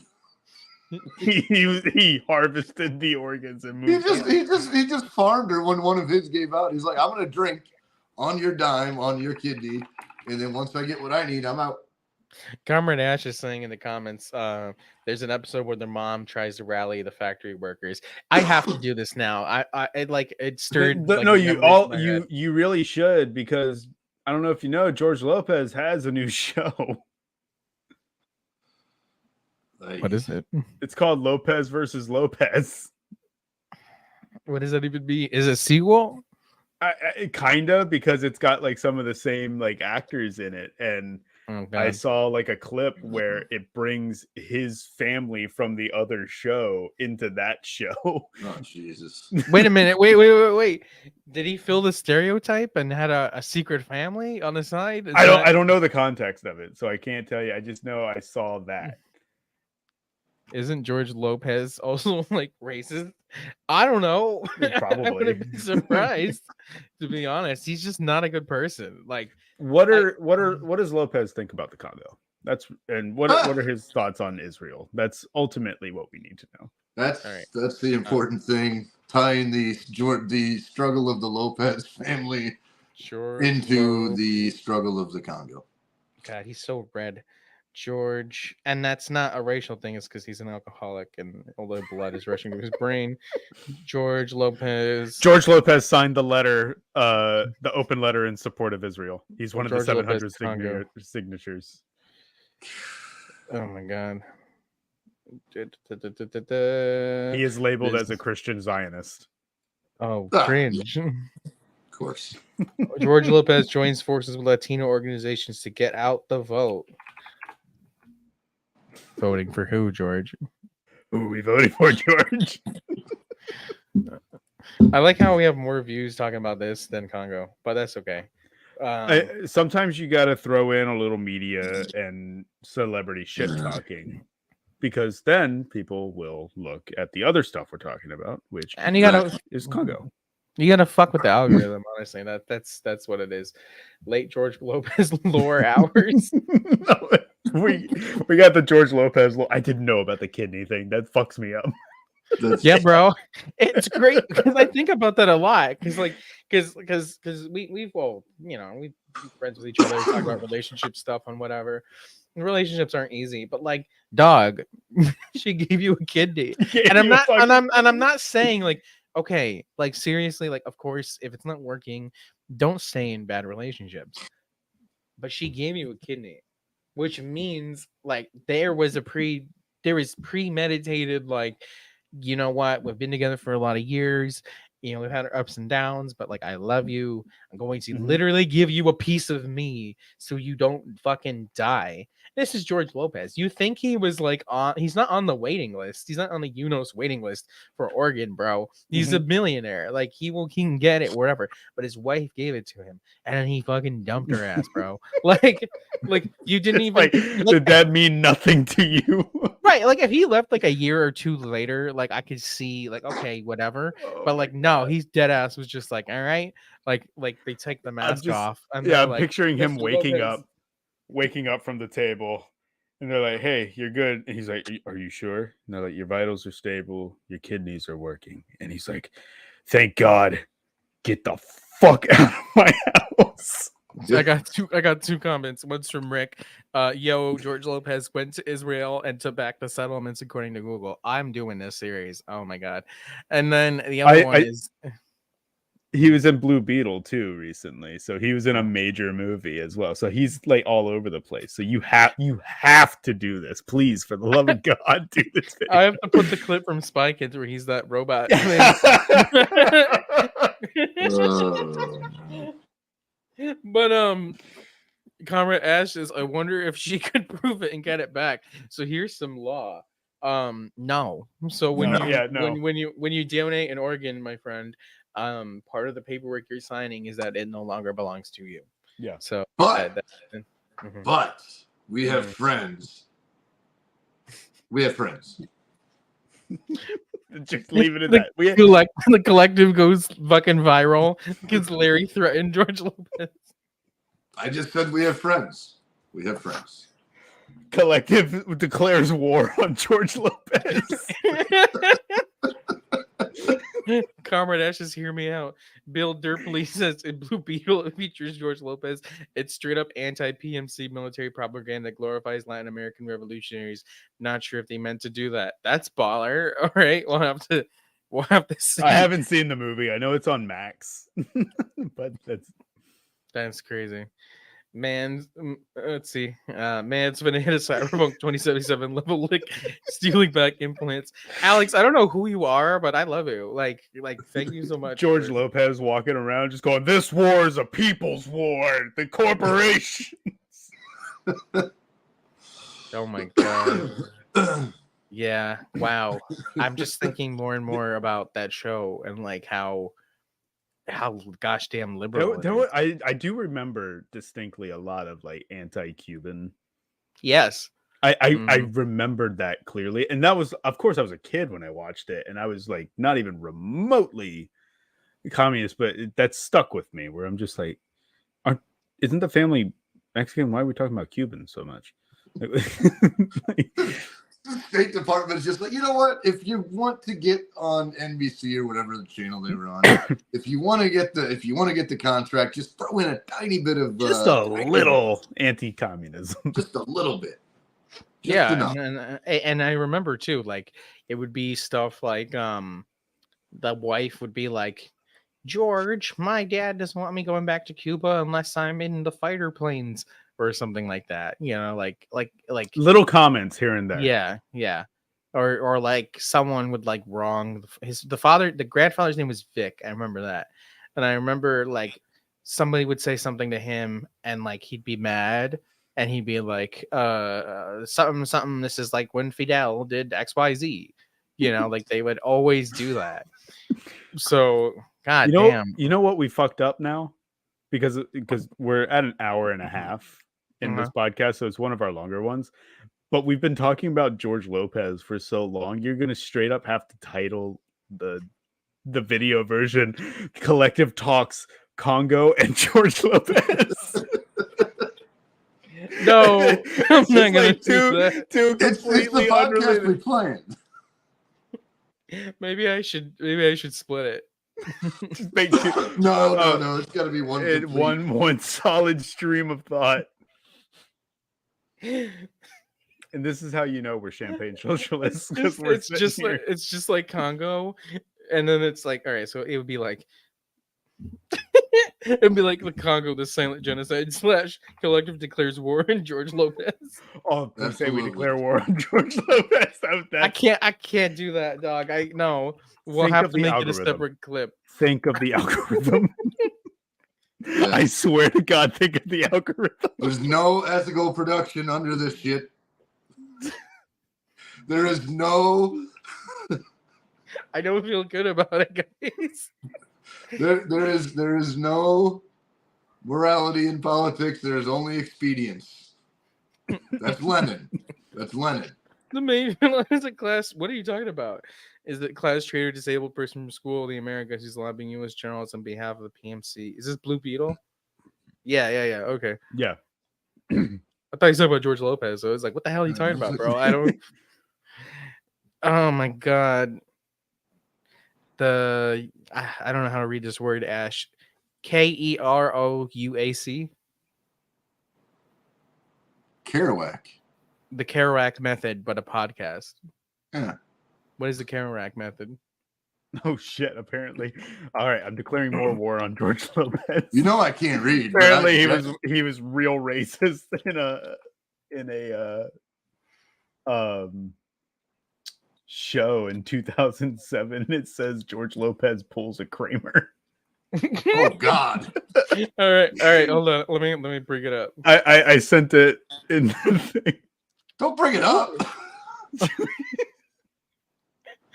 he harvested the organs and moved. He just farmed her when one of his gave out. He's like, "I'm gonna drink on your dime, on your kidney, and then once I get what I need, I'm out." Comrade Ash is saying in the comments, there's an episode where their mom tries to rally the factory workers. I have to do this now. It stirred. No, you really should, because I don't know if you know, George Lopez has a new show. What is it? It's called Lopez versus Lopez. What does that even mean? Is it a sequel? Kinda, because it's got like some of the same like actors in it, and I saw like a clip where it brings his family from the other show into that show. Oh Jesus! Wait a minute. Wait. Did he fill the stereotype and had a secret family on the side? I don't know the context of it, so I can't tell you. I just know I saw that. Isn't George Lopez also like racist? I don't know. Probably. I wouldn't be surprised, to be honest. He's just not a good person. Like, what does Lopez think about the Congo? What are his thoughts on Israel? That's ultimately what we need to know. That's the important thing, tying the struggle of the Lopez family into the struggle of the Congo. God, he's so red. George, and that's not a racial thing, it's because he's an alcoholic and all the blood is rushing to his brain. George Lopez signed the letter, the open letter in support of Israel. He's one of the 700 signatures. Oh my God. He is labeled as a Christian Zionist. Oh, cringe. Yeah. Of course. George Lopez joins forces with Latino organizations to get out the vote. Voting for who, George? Who are we voting for, George? I like how we have more views talking about this than Congo, but that's okay. Sometimes you got to throw in a little media and celebrity shit talking, because then people will look at the other stuff we're talking about, which is Congo. You gotta fuck with the algorithm, honestly. That's what it is. Late George Lopez lore hours. No, we got the George Lopez. I didn't know about the kidney thing. That fucks me up. Yeah, bro, it's great because I think about that a lot. Because we've friends with each other, talk about relationship stuff and whatever. And relationships aren't easy, but like, dog, she gave you a kidney, and I'm not saying like, okay, like seriously, like of course, if it's not working, don't stay in bad relationships. But she gave you a kidney, which means like there was premeditated, like, you know what, we've been together for a lot of years, you know, we've had our ups and downs, but like, I love you. I'm going to literally give you a piece of me so you don't fucking die. This is George Lopez. You think he was like he's not on the waiting list. He's not on the UNOS waiting list for organ, bro. He's a millionaire. Like he can get it wherever. But his wife gave it to him, and then he fucking dumped her ass, bro. like you didn't even. Did that mean nothing to you? Right, like if he left like a year or two later, like I could see like, okay, whatever. But like no, he's dead ass was just like, all right, like they take the mask off. And I'm like, picturing him waking up from the table, and they're like, "Hey, you're good." And he's like, "Are you sure?" And they're like, "Your vitals are stable, your kidneys are working." And he's like, "Thank God, get the fuck out of my house." I got two comments. One's from Rick. Yo, George Lopez went to Israel and took back the settlements according to Google. I'm doing this series. Oh my God. And then the other one is he was in Blue Beetle too recently. So he was in a major movie as well. So he's like all over the place. So you have to do this. Please, for the love of God, do this video. I have to put the clip from Spy Kids where he's that robot. But Comrade Ash says, I wonder if she could prove it and get it back. So here's some law. No. So when you donate an organ, my friend, part of the paperwork you're signing is that it no longer belongs to you. Yeah. So but we have friends. We have friends. Just leave it at that. The Kollectiv goes fucking viral because Larry threatened George Lopez. I just said we have friends. We have friends. Kollectiv declares war on George Lopez. Comrade Ashes, hear me out. Bill Derpley says in Blue Beetle it features George Lopez. It's straight up anti-PMC military propaganda that glorifies Latin American revolutionaries. Not sure if they meant to do that. That's baller. All right, we'll have to see. I haven't seen the movie. I know it's on Max, but that's crazy. Let's see. Man's been hit a Cyberpunk 2077 level stealing back implants. Alex, I don't know who you are, but I love you. Like, thank you so much. George Lopez walking around just going, "This war is a people's war. The corporation." Oh my god. Yeah. Wow. I'm just thinking more and more about that show and like how gosh damn liberal. I do remember distinctly a lot of like anti-Cuban. Yes. I remembered that clearly, and that was, of course, I was a kid when I watched it, and I was like not even remotely communist, but that stuck with me. Where I'm just like, isn't the family Mexican? Why are we talking about Cubans so much? The State Department is just like, you know what? If you want to get on NBC or whatever the channel they were on, if you want to get the contract, just throw in a tiny bit of just a little anti-communism, just a little bit. And I remember too, like it would be stuff like the wife would be like, George, my dad doesn't want me going back to Cuba unless I'm in the fighter planes or something like that. You know, like little comments here and there. Yeah. Or like someone would like wrong the grandfather's name was Vic. I remember that. And I remember like somebody would say something to him and like he'd be mad and he'd be like, something. This is like when Fidel did XYZ. You know, like they would always do that. So God damn. You know what we fucked up now? Because we're at an hour and a half in this podcast, so it's one of our longer ones. But we've been talking about George Lopez for so long, you're gonna straight up have to title the video version Kollectiv Talks Congo and George Lopez. No, I'm not gonna do that. Two completely unrelated. We planned. Maybe I should split it. Just make no. It's got to be one solid stream of thought. And this is how you know we're champagne socialists. It's just like Congo, and then it's like, all right, so it would be like it'd be like the Congo, the silent genocide / Kollectiv declares war on George Lopez. Oh, they say we declare war on George Lopez. I can't do that, dog. We'll have to make it a separate clip. Think of the algorithm. Yeah. I swear to God, think of the algorithm. There's no ethical production under this shit. There is no. I don't feel good about it, guys. There is no morality in politics. There is only expedience. That's Lenin. The main is a class. What are you talking about? Is that class traitor disabled person from school of the Americas who's lobbying U.S. journalists on behalf of the PMC? Is this Blue Beetle? Yeah. Okay. Yeah. I thought you said about George Lopez. So I was like, what the hell are you talking about, bro? I don't. Oh my God. I don't know how to read this word, Ash. Kerouac. Kerouac. The Kerouac method, but a podcast. Yeah. What is the Kerouac method? Oh shit! Apparently, all right. I'm declaring more war on George Lopez. You know I can't read. Apparently, he was real racist in a show in 2007. It says George Lopez pulls a Kramer. Oh God! All right. Hold on. Let me bring it up. I sent it in the thing. Don't bring it up.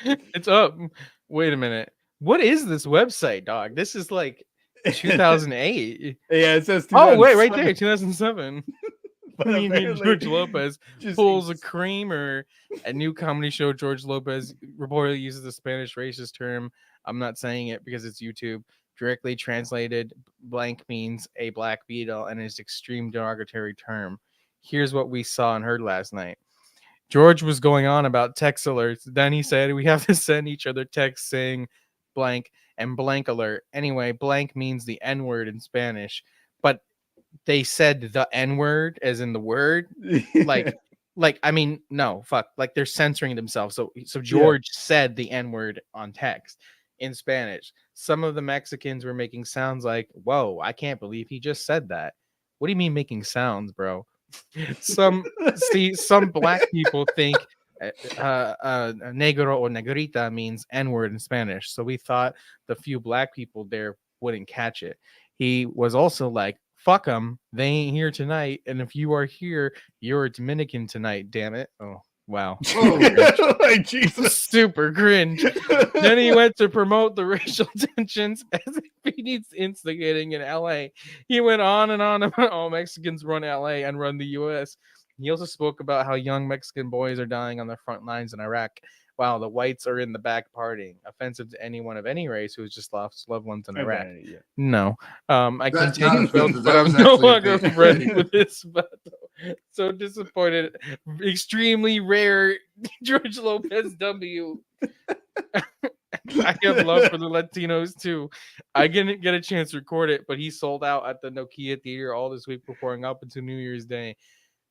It's up. Wait a minute. What is this website, dog? This is like 2008. Yeah, it says. Oh wait, right there, 2007. But George Lopez pulls a Kramer. A new comedy show. George Lopez reportedly uses the Spanish racist term. I'm not saying it because it's YouTube. Directly translated, blank means a black beetle and is extreme derogatory term. Here's what we saw and heard last night. George was going on about text alerts. Then he said we have to send each other texts saying blank and blank alert. Anyway, blank means the N-word in Spanish, but they said the N-word as in the word. Like I mean, no, fuck. Like they're censoring themselves. So George said the N-word on text in Spanish. Some of the Mexicans were making sounds like, whoa, I can't believe he just said that. What do you mean making sounds, bro? Some black people think negro or negrita means N-word in Spanish. So we thought the few black people there wouldn't catch it. He was also like, fuck them, they ain't here tonight. And if you are here, you're a Dominican tonight, damn it. Oh, wow. Like, Jesus. Super cringe. Then he went to promote the racial tensions as if he's instigating in LA. He went on and on about all Mexicans run LA and run the US. He also spoke about how young Mexican boys are dying on the front lines in Iraq, while the whites are in the back partying. Offensive to anyone of any race who has just lost loved ones in Iraq. Yeah. No, I can That's take not a joke, offensive. but That I'm was no actually a longer big- friends with this. But so disappointed. Extremely rare George Lopez W. I have love for the Latinos too. I didn't get a chance to record it, but he sold out at the Nokia Theater all this week before going up into New Year's Day.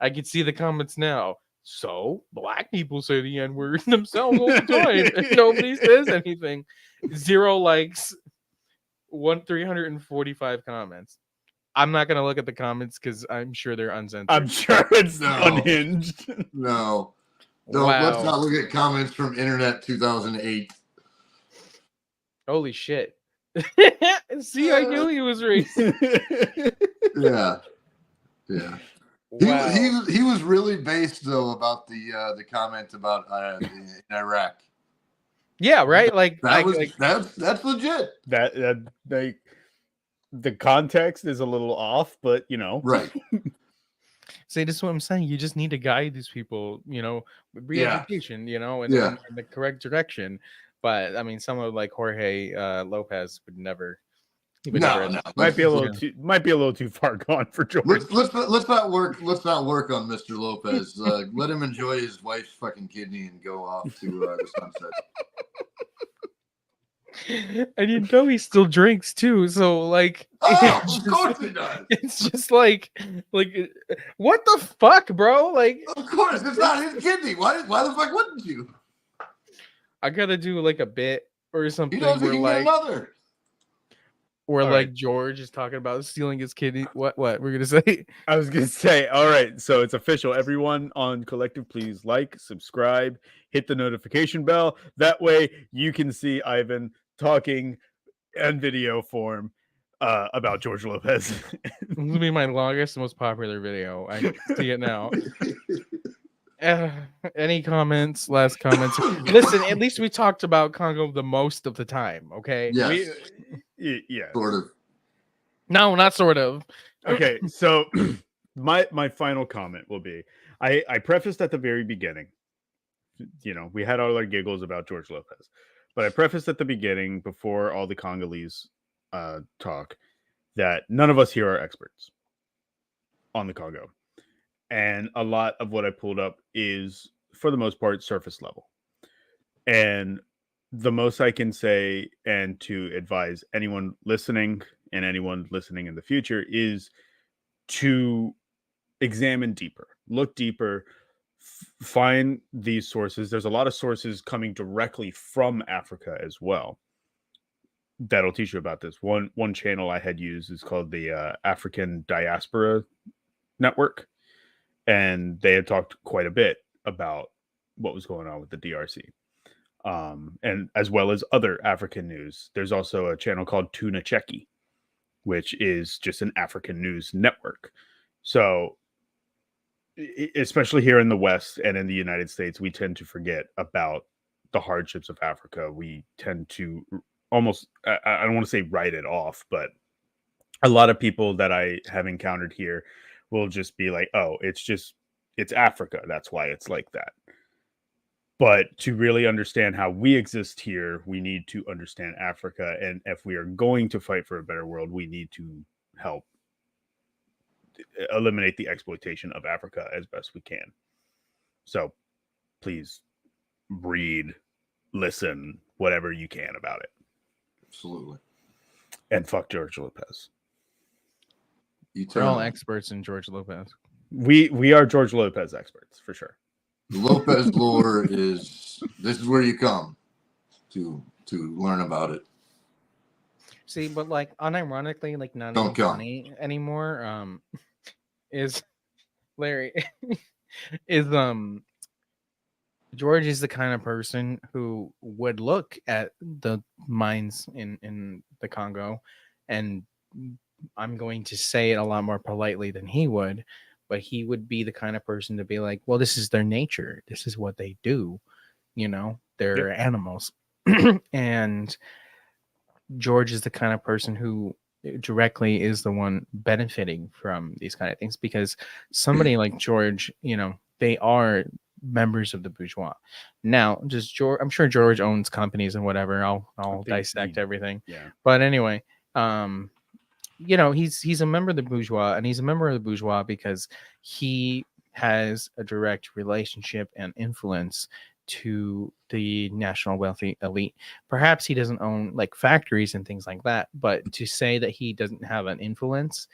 I can see the comments now. So black people say the N-word themselves all the time, and nobody says anything. 0 likes, 345 comments. I'm not gonna look at the comments because I'm sure they're uncensored. I'm sure it's No. unhinged. No. Wow. Let's not look at comments from Internet 2008. Holy shit. See, I knew he was racist. Yeah. Yeah. Wow. He was really based though about the comment about in Iraq. Yeah, right. Like That's legit. that the context is a little off, but you know, Right. see, this is what I'm saying. You just need to guide these people, with re-education, in the correct direction. But I mean, someone like Jorge Lopez would never. He would never. No. might be a little too far gone for George. Let's not work on Mr. Lopez. Let him enjoy his wife's fucking kidney and go off to the sunset. And he still drinks too. So like, Of course he does. It's just like, what the fuck, bro? Like, Of course, it's not his kidney. Why the fuck wouldn't you? I gotta do like a bit or something. He knows he can get another. Or all like right. George is talking about stealing his kidney. What we're gonna say? I was gonna say, all right, so it's official. Everyone on Kollectiv, please like, subscribe, hit the notification bell. That way you can see Ivan talking in video form about George Lopez. This will be my longest, most popular video. I see it now. Any comments? Last comments? Listen, at least we talked about Congo the most of the time. Okay. Yes. Yeah. Sort of. No, not sort of. Okay, so my final comment will be: I prefaced at the very beginning. We had all our giggles about George Lopez, but I prefaced at the beginning before all the Congolese talk that none of us here are experts on the Congo. And a lot of what I pulled up is, for the most part, surface level. And the most I can say, and to advise anyone listening and anyone listening in the future, is to examine deeper, look deeper, find these sources. There's a lot of sources coming directly from Africa as well that'll teach you about this. One channel I had used is called the African Diaspora Network. And they had talked quite a bit about what was going on with the DRC, and as well as other African news. There's also a channel called Tuna Cheki, which is just an African news network. So, especially here in the West and in the United States, we tend to forget about the hardships of Africa. We tend to almost, I don't want to say write it off, but a lot of people that I have encountered here will just be like, oh, it's Africa. That's why it's like that. But to really understand how we exist here, we need to understand Africa. And if we are going to fight for a better world, we need to help eliminate the exploitation of Africa as best we can. So please read, listen, whatever you can about it. Absolutely. And fuck George Lopez. We're all experts in George Lopez. We are George Lopez experts for sure. Lopez lore this is where you come to learn about it. See, but like unironically, like none of it's funny anymore. is Larry is George is the kind of person who would look at the mines in the Congo, and I'm going to say it a lot more politely than he would, but he would be the kind of person to be like, well, this is their nature. This is what they do. You know, they're animals. And George is the kind of person who directly is the one benefiting from these kind of things, because somebody like George, you know, they are members of the bourgeois. Now, just George, I'm sure George owns companies and whatever. I'll dissect everything. Yeah. But anyway, you know, he's a member of the bourgeois, and he's a member of the bourgeois because he has a direct relationship and influence to the national wealthy elite. Perhaps he doesn't own like factories and things like that, but to say that he doesn't have an influence,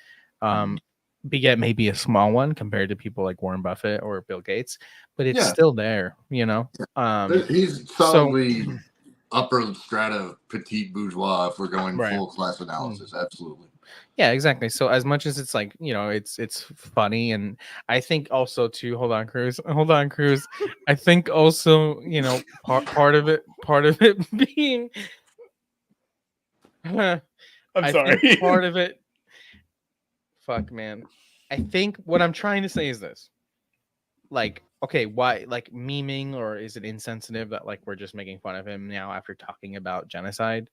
yet maybe a small one compared to people like Warren Buffett or Bill Gates, but it's still there, you know. He's solidly upper strata petite bourgeois if we're going full class analysis. Absolutely. Yeah, exactly. So as much as it's like, you know, it's funny, and I think also too, hold on, Cruz. I think also, you know, part of it being I'm sorry. Part of it, fuck man. I think what I'm trying to say is this. Like, okay, why, like, memeing, or is it insensitive that like we're just making fun of him now after talking about genocide?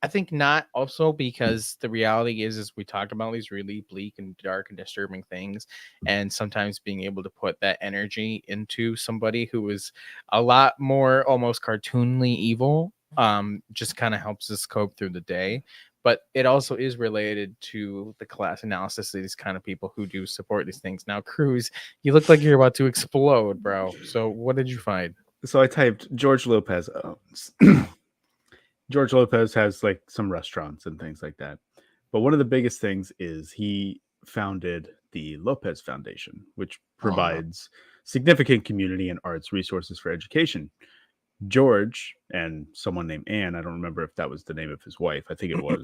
I think not, also because the reality is we talk about these really bleak and dark and disturbing things, and sometimes being able to put that energy into somebody who is a lot more almost cartoonly evil just kind of helps us cope through the day. But it also is related to the class analysis of these kind of people who do support these things. Now, Cruz, you look like you're about to explode, bro. So what did you find? So I typed George Lopez owns. George Lopez has like some restaurants and things like that. But one of the biggest things is he founded the Lopez Foundation, which provides significant community and arts resources for education. George and someone named Anne, I don't remember if that was the name of his wife, I think it was,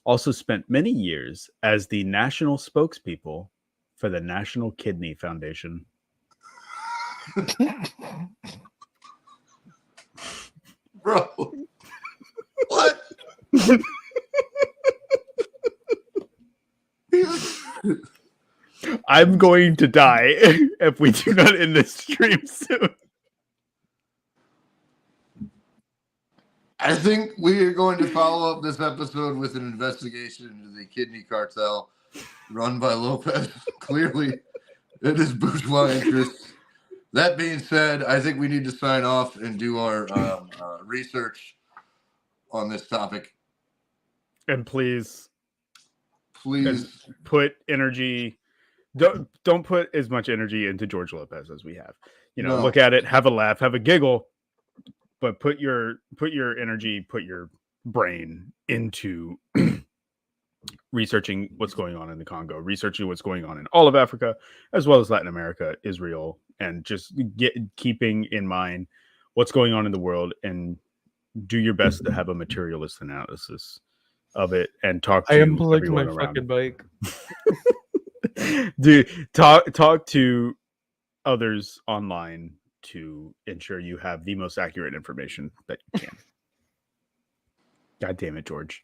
also spent many years as the national spokespeople for the National Kidney Foundation. Bro, what? I'm going to die if we do not end this stream soon. I think we are going to follow up this episode with an investigation into the kidney cartel run by Lopez. Clearly, it is bourgeois interests. That being said, I think we need to sign off and do our research on this topic. And please Please put energy. Don't put as much energy into George Lopez as we have. You know, look at it, have a laugh, have a giggle, but put your energy, put your brain into researching what's going on in the Congo, researching what's going on in all of Africa, as well as Latin America, Israel, and just keeping in mind what's going on in the world, and do your best to have a materialist analysis of it and talk to everyone around. Fucking bike. Talk to others online to ensure you have the most accurate information that you can. God damn it, George.